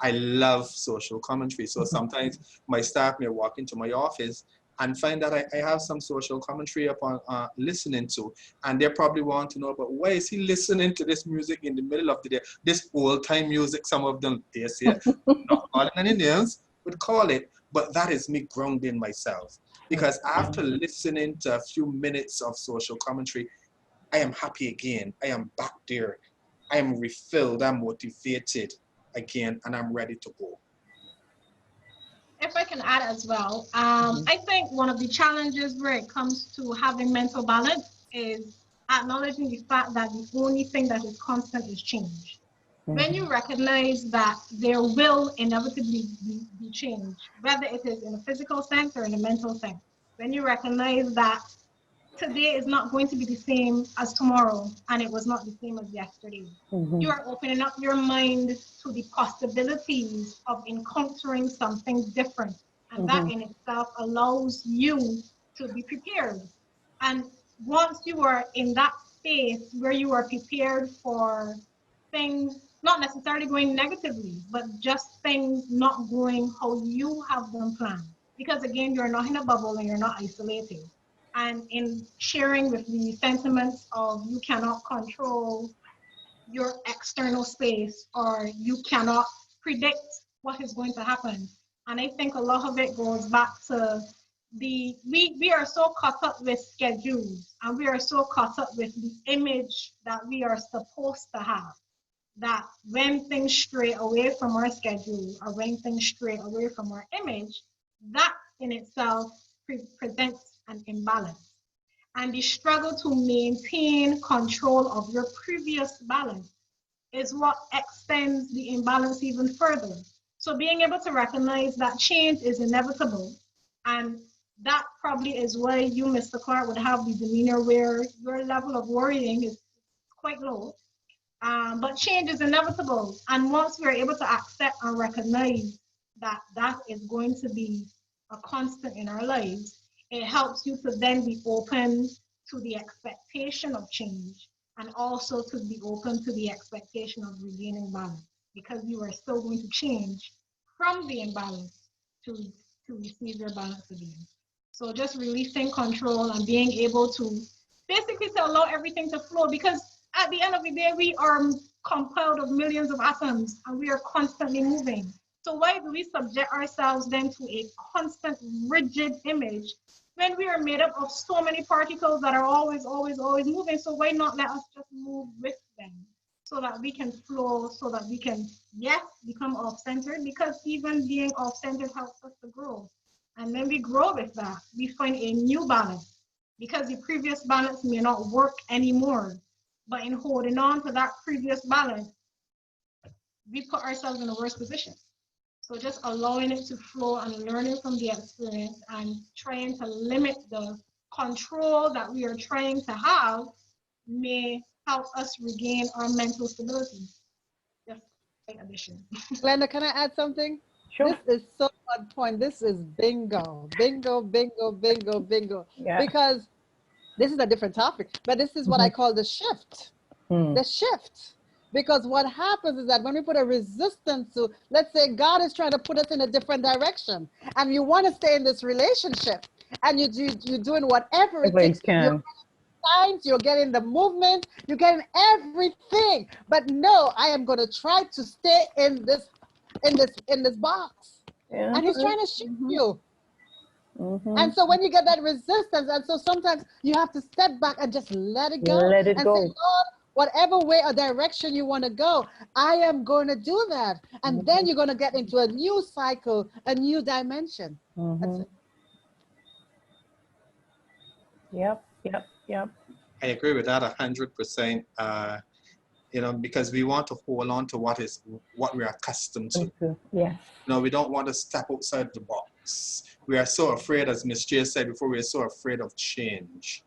I love social commentary. So sometimes my staff may walk into my office and find that I have some social commentary upon listening to. And they probably want to know, but why is he listening to this music in the middle of the day? This old time music, some of them, Dacia, not calling any names, would call it, but that is me grounding myself. Because after listening to a few minutes of social commentary, I am happy again. I am back there. I am refilled. I'm motivated again, and I'm ready to go. If I can add as well, I think one of the challenges where it comes to having mental balance is acknowledging the fact that the only thing that is constant is change. When you recognize that there will inevitably be change, whether it is in a physical sense or in a mental sense, when you recognize that today is not going to be the same as tomorrow, and it was not the same as yesterday. You are opening up your mind to the possibilities of encountering something different. And that in itself allows you to be prepared. And once you are in that space where you are prepared for things not necessarily going negatively, but just things not going how you have them planned. Because again, you're not in a bubble and you're not isolated. And in sharing with the sentiments of you cannot control your external space or you cannot predict what is going to happen. And I think a lot of it goes back to we are so caught up with schedules, and we are so caught up with the image that we are supposed to have, that when things stray away from our schedule or when things stray away from our image, that in itself presents an imbalance. And the struggle to maintain control of your previous balance is what extends the imbalance even further. So being able to recognize that change is inevitable, and that probably is why you, Mr. Clarke, would have the demeanor where your level of worrying is quite low. But change is inevitable. And once we're able to accept and recognize that that is going to be a constant in our lives, it helps you to then be open to the expectation of change and also to be open to the expectation of regaining balance, because you are still going to change from the imbalance to receive your balance again. So just releasing control and being able to basically to allow everything to flow, because at the end of the day, we are compiled of millions of atoms, and we are constantly moving. So why do we subject ourselves then to a constant rigid image when we are made up of so many particles that are always, always, always moving? So why not let us just move with them so that we can flow, so that we can, yes, become off-centered, because even being off-centered helps us to grow. And when we grow with that, we find a new balance, because the previous balance may not work anymore. But in holding on to that previous balance, we put ourselves in a worse position. So just allowing it to flow and learning from the experience and trying to limit the control that we are trying to have may help us regain our mental stability. Just an addition. Glenda, can I add something? Sure. This is so on point. This is bingo, bingo, bingo, bingo, bingo. Yeah. Because this is a different topic, but this is what I call the shift. The shift. Because what happens is that when we put a resistance to, let's say God is trying to put us in a different direction, and you want to stay in this relationship, and you're doing whatever it takes. You're getting signs, you're getting the movement, you're getting everything. But no, I am going to try to stay in this box. Yeah. And he's trying to shift you. And so when you get that resistance, and so sometimes you have to step back and just let it go. Let it and go. say, Lord, whatever way or direction you want to go, I am going to do that. And then you're going to get into a new cycle, a new dimension. That's it. Yep. I agree with that 100%. You know, because we want to hold on to what we're accustomed to. Yes. No, we don't want to step outside the box. We are so afraid, as Ms. J said before, we are so afraid of change.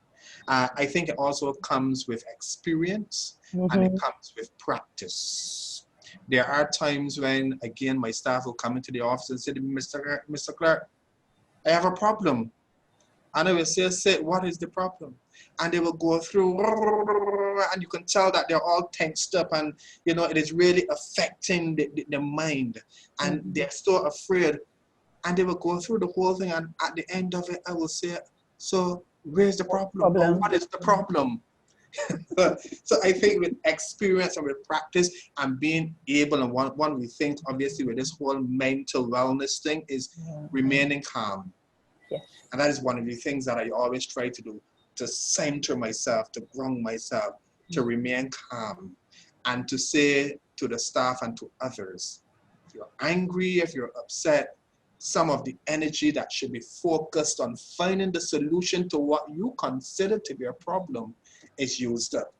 I think it also comes with experience and it comes with practice. There are times when, again, my staff will come into the office and say to me, Mr. Clarke, I have a problem. And I will say, what is the problem? And they will go through, and you can tell that they're all tensed up, and you know it is really affecting the mind, and they're so afraid. And they will go through the whole thing, and at the end of it, I will say, so where's the problem? Or what is the problem? So I think with experience and with practice and being able, and one we think obviously with this whole mental wellness thing is remaining calm. Yes. And that is one of the things that I always try to do, to center myself, to ground myself, to remain calm, and to say to the staff and to others, if you're angry, if you're upset, some of the energy that should be focused on finding the solution to what you consider to be a problem is used up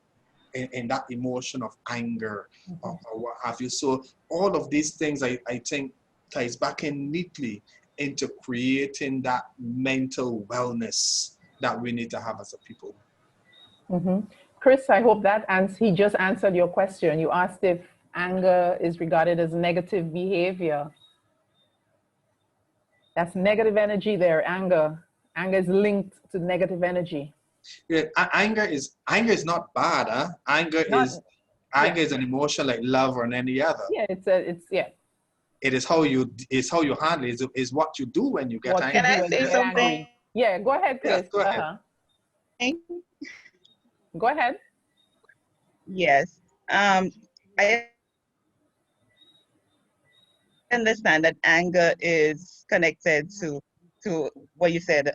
in that emotion of anger or what have you. So all of these things I think ties back in neatly into creating that mental wellness that we need to have as a people. Chris, I hope that he just answered your question. You asked if anger is regarded as negative behavior. That's negative energy there, anger. Anger is linked to negative energy. Yeah, anger is not bad, huh? Anger is an emotion like love or any other. Yeah, It is how you handle it, is what you do when you get angry. Can I say something? Angry. Yeah, go ahead, Chris. Yes, go ahead. Go ahead. Yes. I understand that anger is connected to what you said,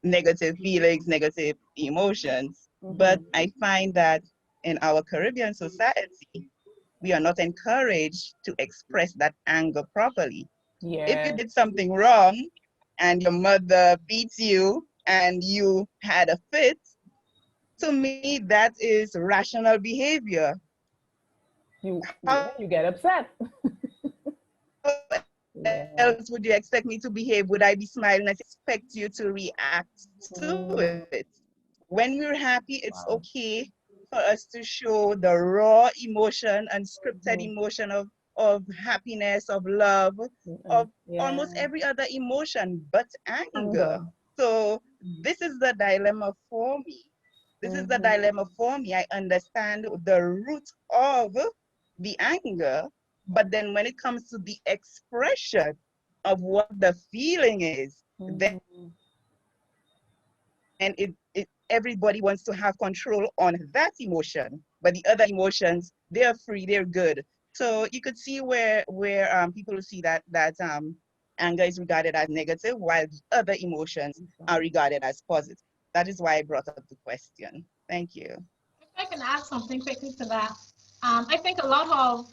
negative feelings, negative emotions. But I find that in our Caribbean society, we are not encouraged to express that anger properly. Yeah. If you did something wrong and your mother beats you and you had a fit, to me, that is rational behavior. You get upset. How else would you expect me to behave? Would I be smiling and expect you to react to it? When we're happy, it's okay for us to show the raw emotion, unscripted emotion of happiness, of love, of almost every other emotion but anger. So this is the dilemma for me. I understand the root of the anger, but then when it comes to the expression of what the feeling is, then everybody wants to have control on that emotion. but the other emotions, they're free, they're good. So you could see where people see that anger is regarded as negative, while the other emotions are regarded as positive. That is why I brought up the question. Thank you. If I can add something quickly to that, I think a lot of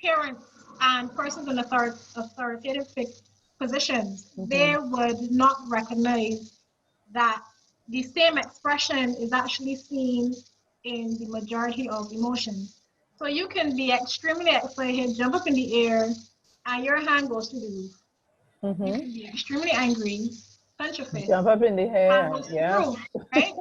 parents and persons in authoritative positions, they would not recognize that the same expression is actually seen in the majority of emotions. So you can be extremely excited, jump up in the air, and your hand goes to the roof. You can be extremely angry, punch your fist, jump up in the air, hand goes to the yeah. roof, right?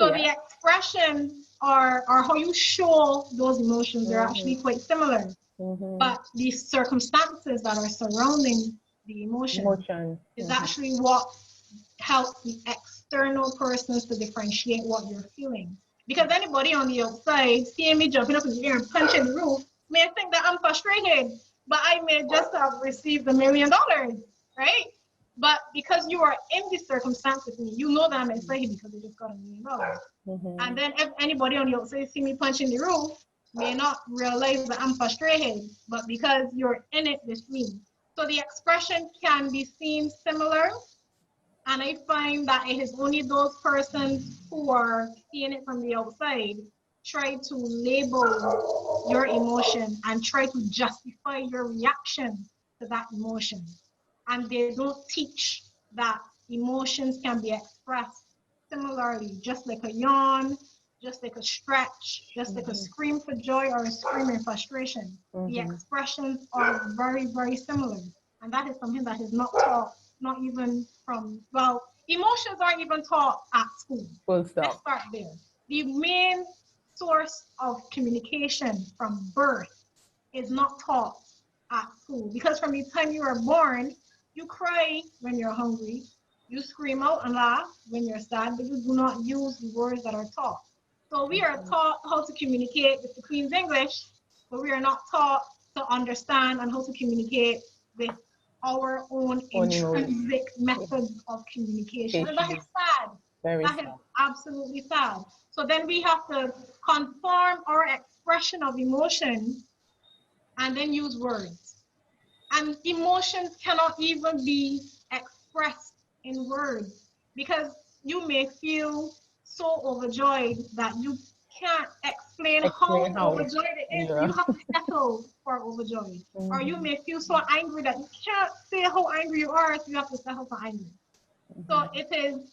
So the expression or how you show those emotions are actually quite similar. But the circumstances that are surrounding the emotion is actually what helps the external persons to differentiate what you're feeling. Because anybody on the outside seeing me jumping up in the air and punching the roof may think that I'm frustrated, but I may just have received $1 million, right? But because you are in the circumstance with me, you know that I'm excited because I just got $1 million. And then if anybody on the outside see me punching the roof, may not realize that I'm frustrated, but because you're in it with me. So the expression can be seen similar, and I find that it is only those persons who are seeing it from the outside try to label your emotion and try to justify your reaction to that emotion. And they don't teach that emotions can be expressed similarly, just like a yawn, just like a stretch, just like a scream for joy or a scream in frustration. The expressions are very, very similar. And that is something that is not taught, not even from, well, emotions aren't even taught at school. Full stop. Let's start there. The main source of communication from birth is not taught at school, because from the time you are born, you cry when you're hungry, you scream out and laugh when you're sad, but you do not use the words that are taught. So we are taught how to communicate with the Queen's English, but we are not taught to understand and how to communicate with our own intrinsic methods of communication. And that is sad. That is absolutely sad. So then we have to conform our expression of emotion and then use words. And emotions cannot even be expressed in words, because you may feel so overjoyed that you can't explain how overjoyed it is. So you have to settle for overjoyed. Or you may feel so angry that you can't say how angry you are, so you have to settle for angry. So it is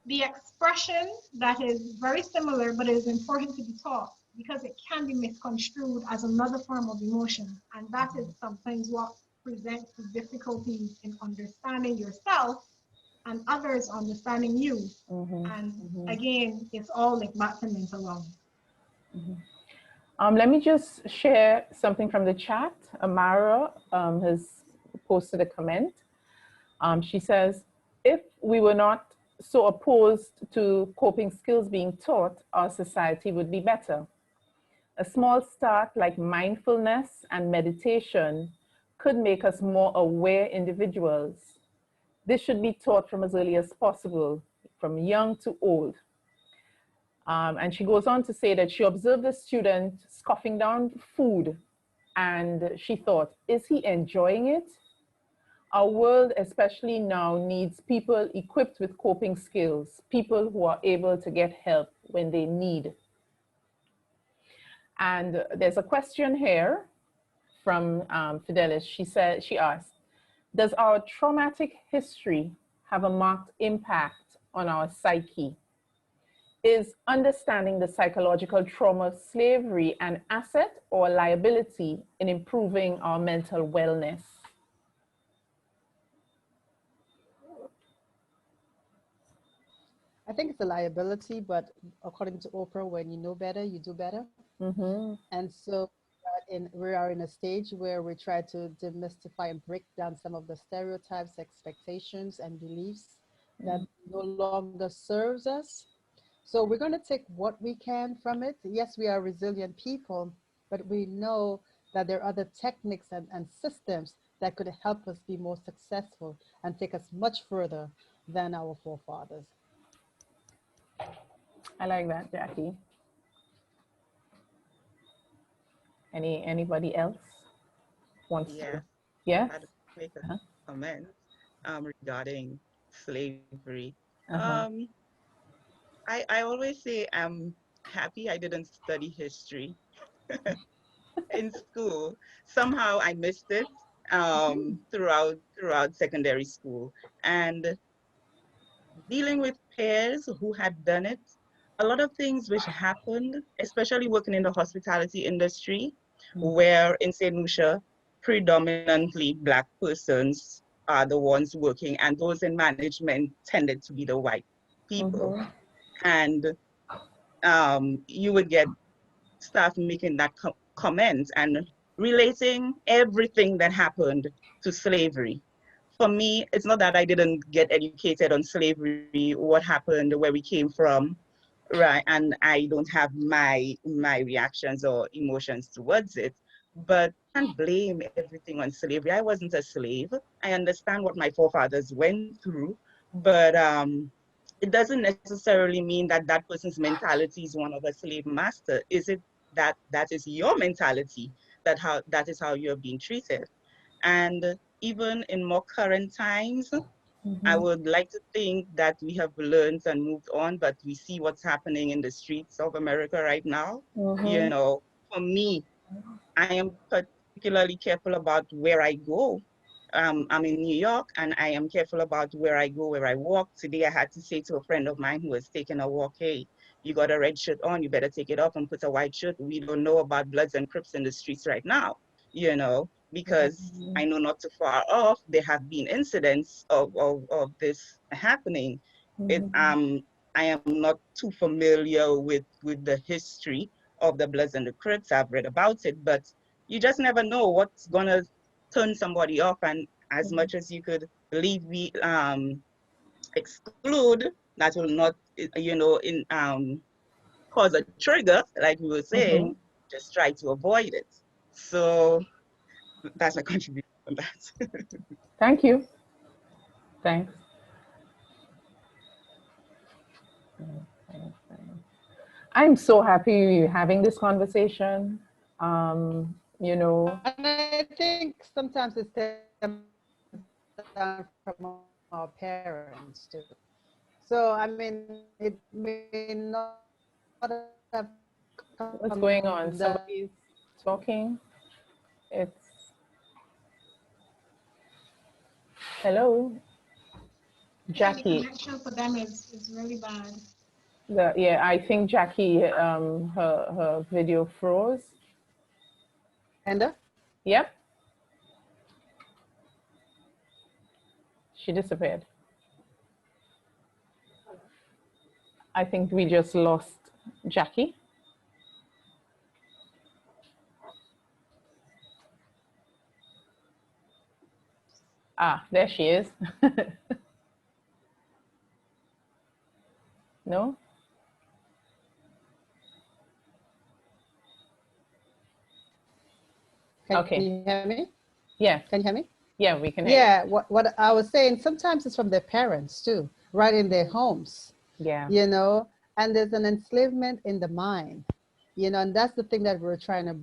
the expression that is very similar, but it is important to be taught, because it can be misconstrued as another form of emotion. And that is sometimes what presents the difficulties in understanding yourself and others understanding you. And again, it's all linked back to mental wellness. Let me just share something from the chat. Amara has posted a comment. She says, if we were not so opposed to coping skills being taught, our society would be better. A small start like mindfulness and meditation could make us more aware individuals. This should be taught from as early as possible, from young to old. And she goes on to say that she observed a student scoffing down food, and she thought, is he enjoying it? Our world, especially now, needs people equipped with coping skills, people who are able to get help when they need. And there's a question here from Fidelis. She asked, does our traumatic history have a marked impact on our psyche? Is understanding the psychological trauma of slavery an asset or liability in improving our mental wellness? I think it's a liability, but according to Oprah, when you know better, you do better. And so we are in a stage where we try to demystify and break down some of the stereotypes, expectations, and beliefs that no longer serves us. So we're going to take what we can from it. Yes, we are resilient people, but we know that there are other techniques and systems that could help us be more successful and take us much further than our forefathers. I like that, Jackie. Anybody else wants Yes, to? Yes. I had to make a Uh-huh. comment regarding slavery. Uh-huh. I always say I'm happy I didn't study history in school. Somehow I missed it throughout secondary school. And dealing with peers who had done it, a lot of things which happened, especially working in the hospitality industry, where in St. Lucia, predominantly Black persons are the ones working, and those in management tended to be the white people. Mhm. And you would get staff making that comment and relating everything that happened to slavery. For me, it's not that I didn't get educated on slavery, what happened, where we came from, right? And I don't have my reactions or emotions towards it, but I can't blame everything on slavery. I wasn't a slave. I understand what my forefathers went through, but it doesn't necessarily mean that that person's mentality is one of a slave master. Is it that that is your mentality, that is how you're being treated? And even in more current times, I Mhm. would like to think that we have learned and moved on, but we see what's happening in the streets of America right now. You Mhm. know, for me, I am particularly careful about where I go. I'm in New York, and I am careful about where I go, where I walk. Today, I had to say to a friend of mine who was taking a walk, hey, you got a red shirt on, you better take it off and put a white shirt. We don't know about Bloods and Crips in the streets right now, you know, because I know not too far off, there have been incidents of this happening. It, Mhm. I am not too familiar with the history of the Bloods and the Crips. I've read about it, but you just never know what's gonna turn somebody off. And as much as you could believe we exclude, that will not, in cause a trigger, like we were saying. Mhm. Just try to avoid it. So that's my contribution on that. Thank you. Thanks. I'm so happy we're having this conversation. You know, And I think sometimes it stems down from our parents too. So I mean, it may not have what's going come on? that Somebody's talking. It's hello, Yeah, the Jackie. connection for them is really bad. Yeah, I think Jackie, her video froze. Glenda. Yep, she disappeared. I think we just lost Jackie. Ah, there she is. No? Can Okay. you hear me? Yeah. Can you hear me? Yeah, we can hear Yeah, what I was saying, sometimes it's from their parents too, right in their homes, you. Yeah. you know, and there's an enslavement in the mind, you know, and that's the thing that we're trying to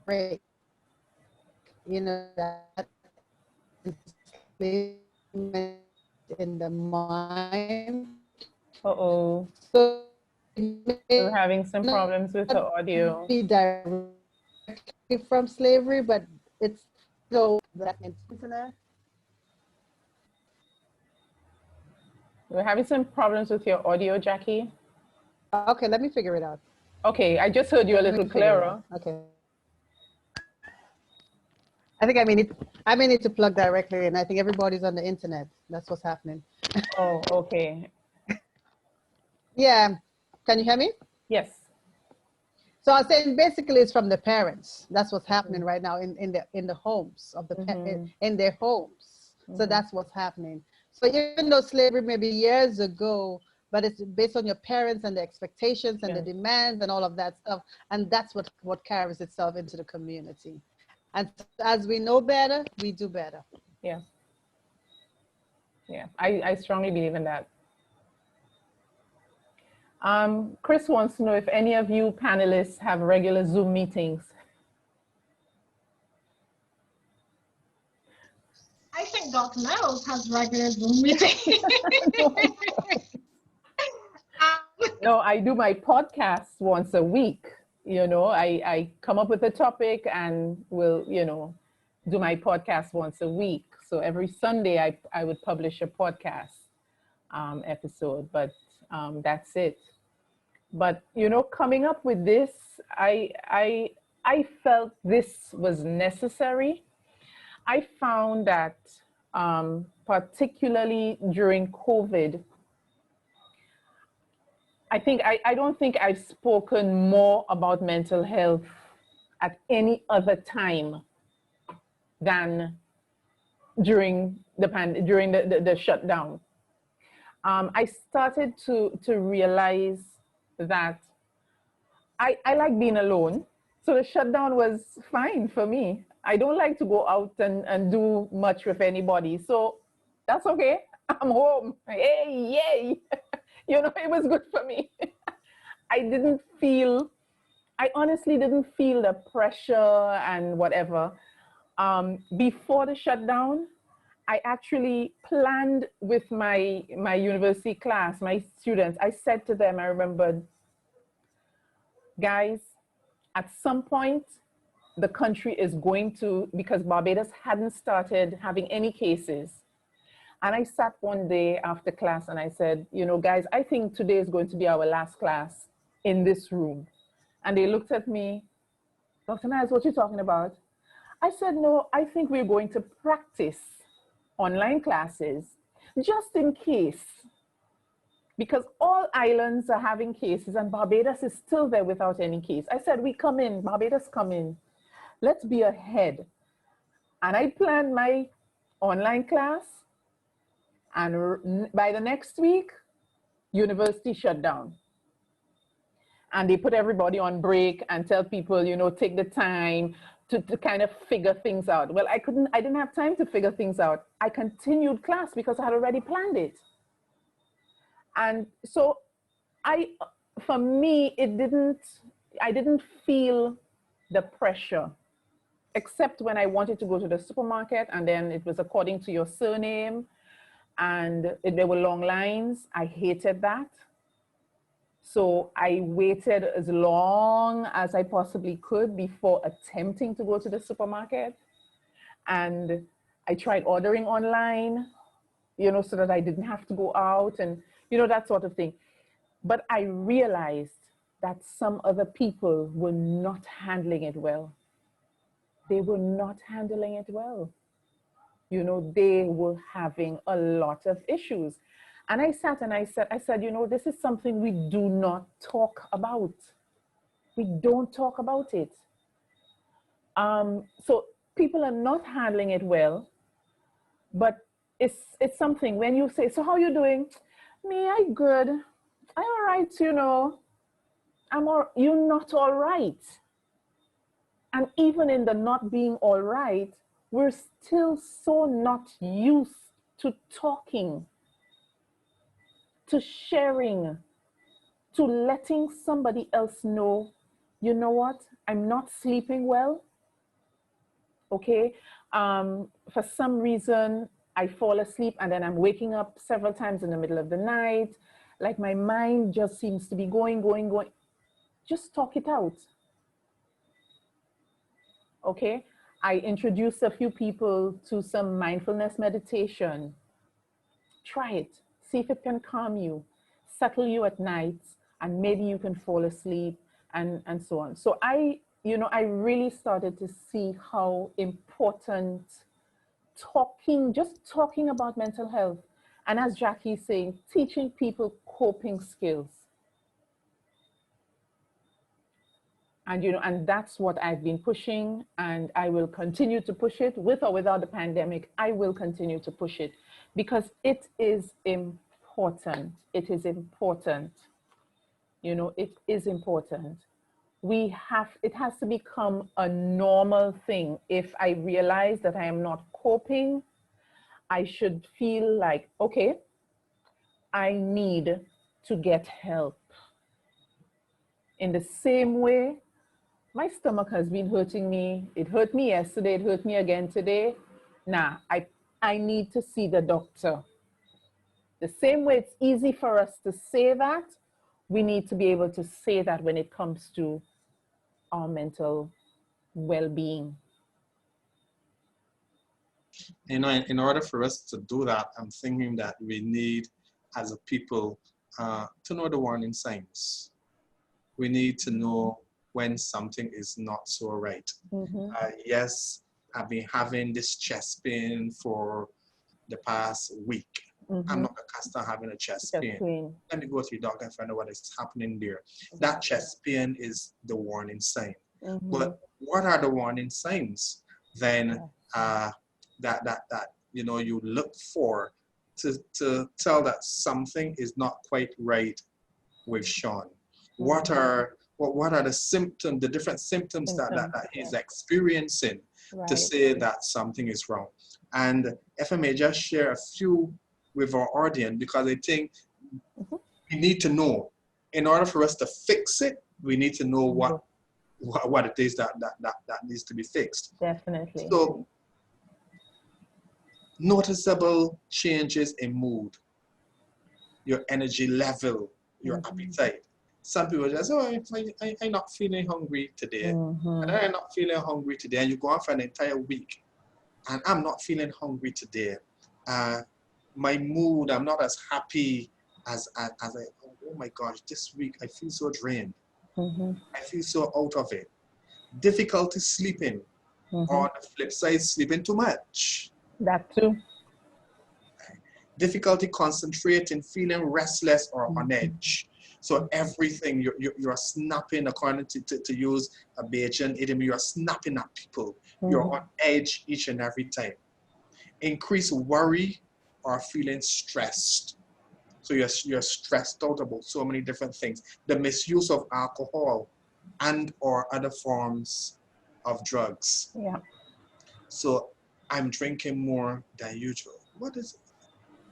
break, you know, that enslavement in the mind. Uh-oh. So it We're may having some not problems with the audio. be directly from slavery, but it's still that internet. We're having some problems with your audio, Jackie. Okay, let me figure it out. Okay, I just heard you a Let little me figure it out. clearer. Okay. I think I may need to plug directly in. I think everybody's on the internet. That's what's happening. Oh, okay. Yeah. Can you hear me? Yes. So I was saying basically it's from the parents. That's what's happening right now in the homes of in their homes. So that's what's happening. So even though slavery may be years ago, but it's based on your parents and the expectations and the demands and all of that stuff. And that's what carries itself into the community. And as we know better, we do better. Yeah. Yeah. I strongly believe in that. Chris wants to know if any of you panelists have regular Zoom meetings. I think Dr. Niles has regular Zoom meetings. No, I do my podcast once a week. You know, I come up with a topic and will, you know, do my podcast once a week. So every Sunday I would publish a podcast episode, but that's it. But, you know, coming up with this, I felt this was necessary. I found that particularly during COVID, I don't think I've spoken more about mental health at any other time than during the shutdown. I started to realize that I like being alone. So the shutdown was fine for me. I don't like to go out and do much with anybody. So that's okay. I'm home. Hey, yay. You know, it was good for me. I honestly didn't feel the pressure and whatever. Before the shutdown, I actually planned with my university class, my students. I said to them, I remembered, guys, at some point, the country is going to, because Barbados hadn't started having any cases. And I sat one day after class and I said, you know, guys, I think today is going to be our last class in this room. And they looked at me, Dr. Niles, what are you talking about? I said, no, I think we're going to practice online classes just in case, because all islands are having cases and Barbados is still there without any case. I said, we come in, Barbados come in, let's be ahead. And I planned my online class, and by the next week, university shut down. And they put everybody on break and tell people, you know, take the time to kind of figure things out. Well, I didn't have time to figure things out. I continued class because I had already planned it. And so for me, I didn't feel the pressure, except when I wanted to go to the supermarket and then it was according to your surname and there were long lines. I hated that. So I waited as long as I possibly could before attempting to go to the supermarket. And I tried ordering online, you know, so that I didn't have to go out and, you know, that sort of thing. But I realized that some other people were not handling it well. They were not handling it well. You know, they were having a lot of issues. And I sat and I said, you know, this is something we do not talk about. We don't talk about it. So people are not handling it well, but it's something when you say, so how are you doing? Me, I good. I'm all right, you know. You're not all right. And even in the not being all right, we're still so not used to talking, to sharing, to letting somebody else know, you know what, I'm not sleeping well, okay? For some reason, I fall asleep and then I'm waking up several times in the middle of the night, like my mind just seems to be going. Just talk it out, okay? I introduced a few people to some mindfulness meditation. Try it, see if it can calm you, settle you at night, and maybe you can fall asleep and so on. So I really started to see how important just talking about mental health. And as Jackie's saying, teaching people coping skills. And, you know, and that's what I've been pushing, and I will continue to push it with or without the pandemic. I will continue to push it because it is important. It is important. You know, it is important. It has to become a normal thing. If I realize that I am not coping, I should feel like, okay, I need to get help. In the same way, my stomach has been hurting me. It hurt me yesterday, it hurt me again today. Nah, I need to see the doctor. The same way it's easy for us to say that, we need to be able to say that when it comes to our mental well-being. You know, in order for us to do that, I'm thinking that we need, as a people, to know the warning signs. We need to know when something is not so right. Yes, I've been having this chest pain for the past week. I'm not accustomed to having a chest pain. Let me go to the doctor and find out what is happening there. That chest pain is the warning sign. But what are the warning signs then that you know you look for to tell that something is not quite right with Shawn? What are the symptoms, the different symptoms that he's experiencing to say that something is wrong? And if I may just share a few with our audience, because I think we need to know, in order for us to fix it, we need to know what it is that needs to be fixed. Definitely. So, noticeable changes in mood, your energy level, your appetite. Some people just, oh, I'm not feeling hungry today. And I'm not feeling hungry today. And you go on for an entire week. And I'm not feeling hungry today. My mood, I'm not as happy as I, oh my gosh, this week I feel so drained. I feel so out of it. Difficulty sleeping. Or on the flip side, sleeping too much. That too. Difficulty concentrating, feeling restless or on edge. So everything, you're snapping, according to use a Bajan idiom, you're snapping at people. You're on edge each and every time. Increased worry or feeling stressed. So you're stressed out about so many different things. The misuse of alcohol and or other forms of drugs. Yeah. So I'm drinking more than usual. What is it?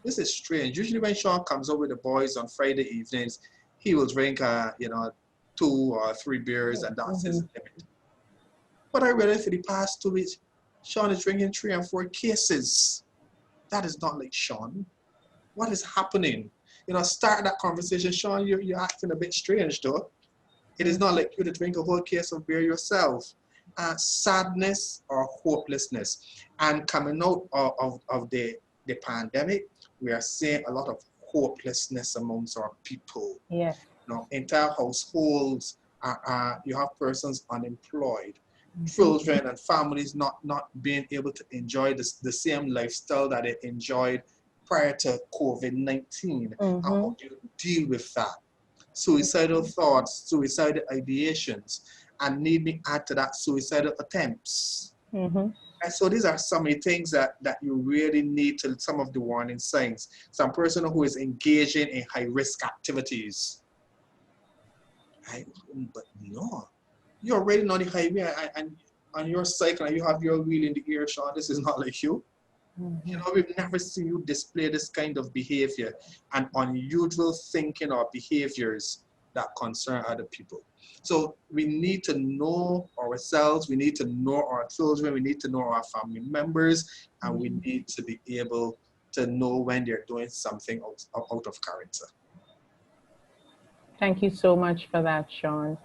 This is strange. Usually when Shawn comes over with the boys on Friday evenings, he will drink, 2 or 3 beers, and that's his limit. But I realized for the past 2 weeks, Shawn is drinking 3 and 4 cases. That is not like Shawn. What is happening? You know, start that conversation. Shawn, you're acting a bit strange, though. It is not like you to drink a whole case of beer yourself. Sadness or hopelessness. And coming out of the pandemic, we are seeing a lot of hopelessness amongst our people. Yes. You know, entire households you have persons unemployed, children and families not being able to enjoy the same lifestyle that they enjoyed prior to COVID-19. How do you deal with that? Suicidal thoughts, suicidal ideations, and need me add to that, suicidal attempts. And so these are some of the things that you really need to, some of the warning signs. Some person who is engaging in high-risk activities. But no, you're already on the highway and on your cycle and you have your wheel in the air, Shawn. This is not like you. You know, we've never seen you display this kind of behavior and unusual thinking or behaviors that concern other people. So we need to know ourselves, we need to know our children, we need to know our family members, and we need to be able to know when they're doing something out of character. Thank you so much for that, Shawn.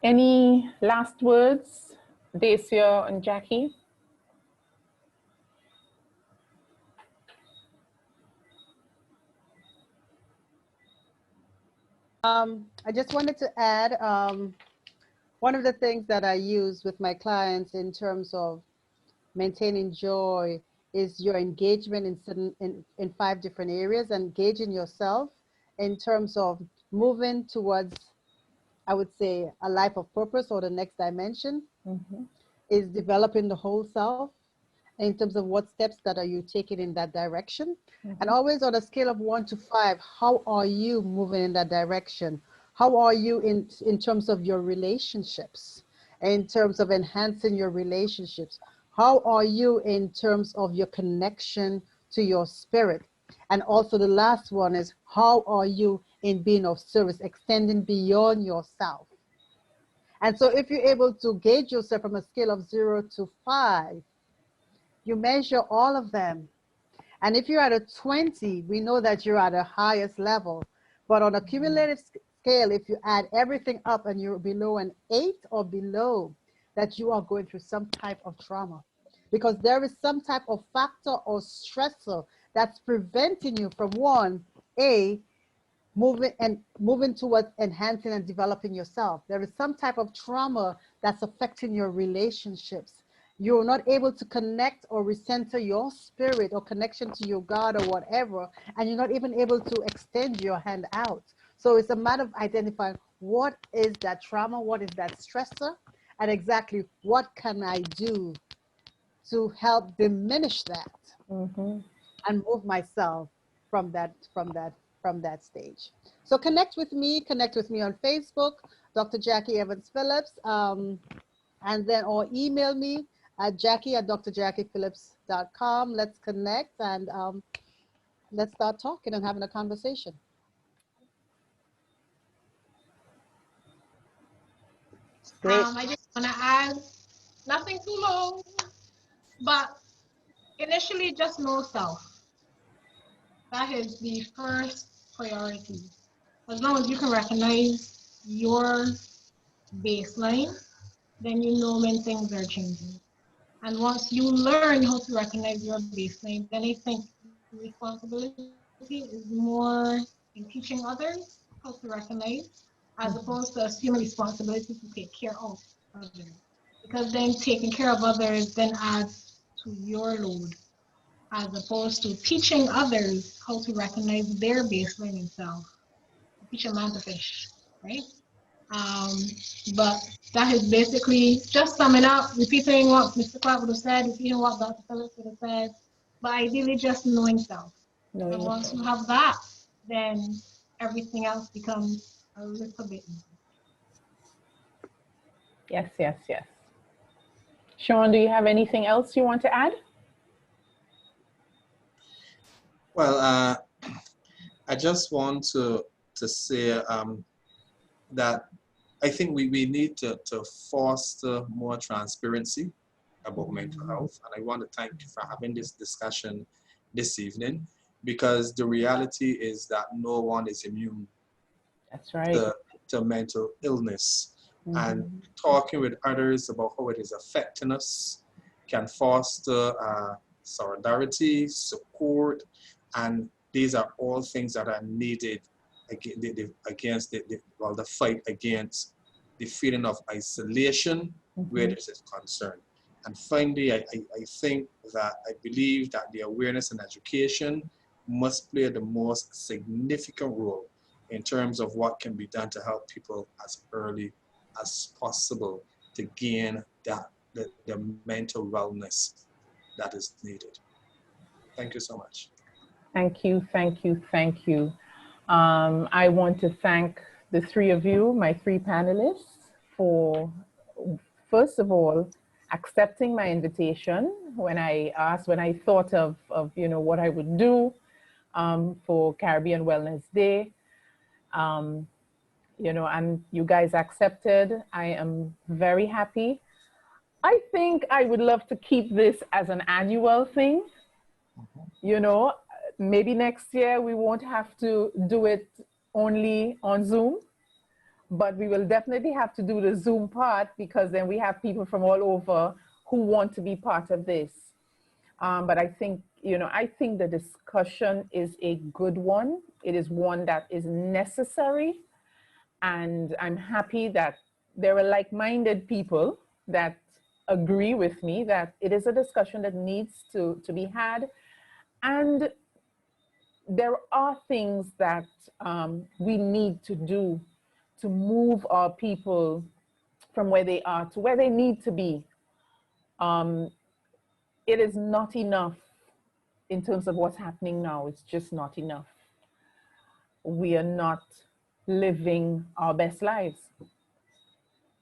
Any last words, Dacia and Jackie? I just wanted to add, one of the things that I use with my clients in terms of maintaining joy is your engagement in 5 different areas. Engaging yourself in terms of moving towards, I would say, a life of purpose or the next dimension, is developing the whole self in terms of what steps that are you taking in that direction. And always on a scale of 1 to 5, how are you moving in that direction? How are you in terms of your relationships, in terms of enhancing your relationships? How are you in terms of your connection to your spirit? And also the last one is, how are you in being of service, extending beyond yourself. And so if you're able to gauge yourself from a scale of 0 to 5, you measure all of them. And if you're at a 20, we know that you're at a highest level. But on a cumulative scale, if you add everything up and you're below an 8 or below, that you are going through some type of trauma. Because there is some type of factor or stressor that's preventing you from moving towards enhancing and developing yourself. There is some type of trauma that's affecting your relationships. You're not able to connect or recenter your spirit or connection to your God or whatever, and you're not even able to extend your hand out. So it's a matter of identifying what is that trauma, what is that stressor, and exactly what can I do to help diminish that and move myself from that stage. So connect with me on Facebook, Dr. Jackie Evans Phillips, and then or email me at jackie@drjackiephillips.com. Let's connect and let's start talking and having a conversation. Great. I just want to add, nothing too long, but initially just know self. That is the first priority. As long as you can recognize your baseline, then you know when things are changing. And once you learn how to recognize your baseline, then I think the responsibility is more in teaching others how to recognize, as opposed to assuming responsibility to take care of others. Because then taking care of others then adds to your load, as opposed to teaching others how to recognize their baseline themselves. Teach a man to fish, right? Um, but that is basically just summing up, repeating what Mr. Clarke would have said, repeating what Dr. Phillips would have said, but ideally just knowing self. And once you have that, then everything else becomes a little bit easier. Yes, yes, yes. Shawn, do you have anything else you want to add? Well, I just want to say that I think we need to foster more transparency about mental health. And I want to thank you for having this discussion this evening, because the reality is that no one is immune That's right. to mental illness. And talking with others about how it is affecting us can foster solidarity, support, and these are all things that are needed against the fight against the feeling of isolation where this is concerned. And finally, I think that I believe that the awareness and education must play the most significant role in terms of what can be done to help people as early as possible to gain the mental wellness that is needed. Thank you so much. Thank you, thank you, thank you. I want to thank the three of you, my three panelists, for, first of all, accepting my invitation when I thought of what I would do for Caribbean Wellness Day. And you guys accepted. I am very happy. I think I would love to keep this as an annual thing. Maybe next year we won't have to do it only on Zoom, but we will definitely have to do the Zoom part, because then we have people from all over who want to be part of this. But I think the discussion is a good one. It is one that is necessary. And I'm happy that there are like-minded people that agree with me that it is a discussion that needs to be had. And there are things that we need to do to move our people from where they are to where they need to be. It is not enough in terms of what's happening now. It's just not enough. We are not living our best lives.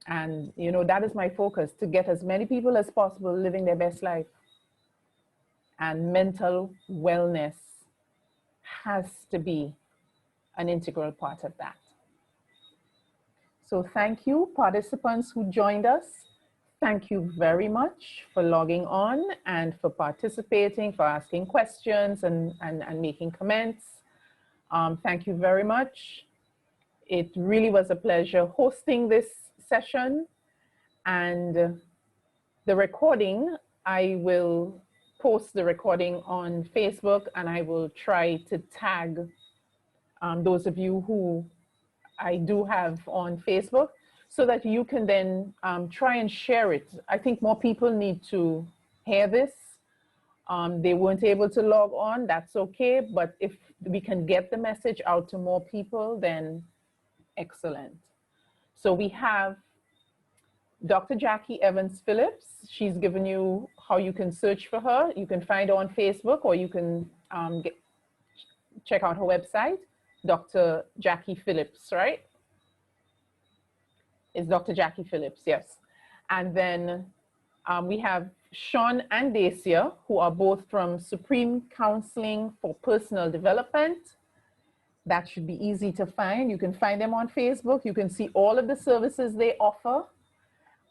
And, that is my focus, to get as many people as possible living their best life. And mental wellness has to be an integral part of that. So thank you, participants who joined us. Thank you very much for logging on and for participating, for asking questions and making comments. Thank you very much. It really was a pleasure hosting this session, and the recording, I will post the recording on Facebook, and I will try to tag those of you who I do have on Facebook, so that you can then try and share it. I think more people need to hear this. They weren't able to log on, that's okay, but if we can get the message out to more people, then excellent. So we have Dr. Jackie Evans Phillips. She's given you how you can search for her. You can find her on Facebook, or you can check out her website, Dr. Jackie Phillips, right? It's Dr. Jackie Phillips, yes. And then we have Shawn and Dacia, who are both from Supreme Counselling for Personal Development. That should be easy to find. You can find them on Facebook. You can see all of the services they offer.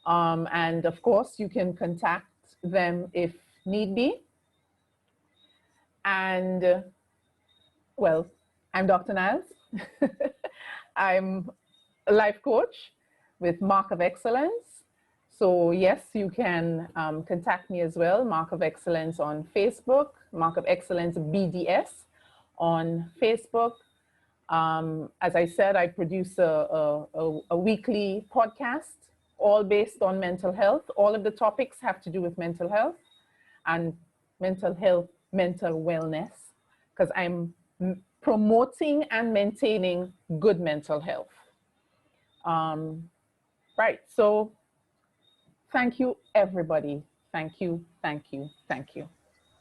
And of course, you can contact them if need be. And well, I'm Dr. Niles. I'm a life coach with Mark of Excellence. So yes, you can contact me as well, Mark of Excellence on Facebook, Mark of Excellence BDS on Facebook. As I said, I produce a weekly podcast, all based on mental health. All of the topics have to do with mental health and mental wellness, because I'm promoting and maintaining good mental health. Right, so thank you, everybody. Thank you, thank you, thank you.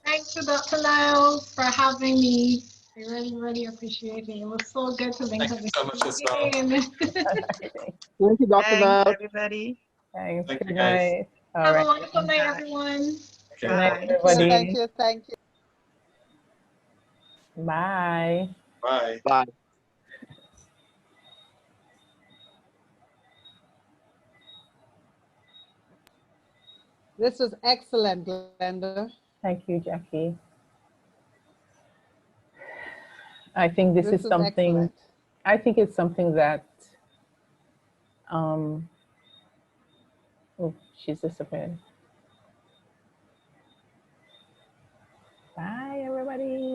Thank you, Dr. Niles, for having me. I really, really appreciate it. It was so good to link up with so much as well. you. Thank you, Dr. Thanks, Niles. everybody. Thanks, Thank you, good guys. night. All Have right. a wonderful night, everyone. Okay. Good night, Bye. everybody. Thank you, thank you. Bye. Bye. Bye. This was excellent, Glenda. Thank you, Jackie. I think this is something, excellent. I think it's something that, oh, she's disappeared. Bye, everybody.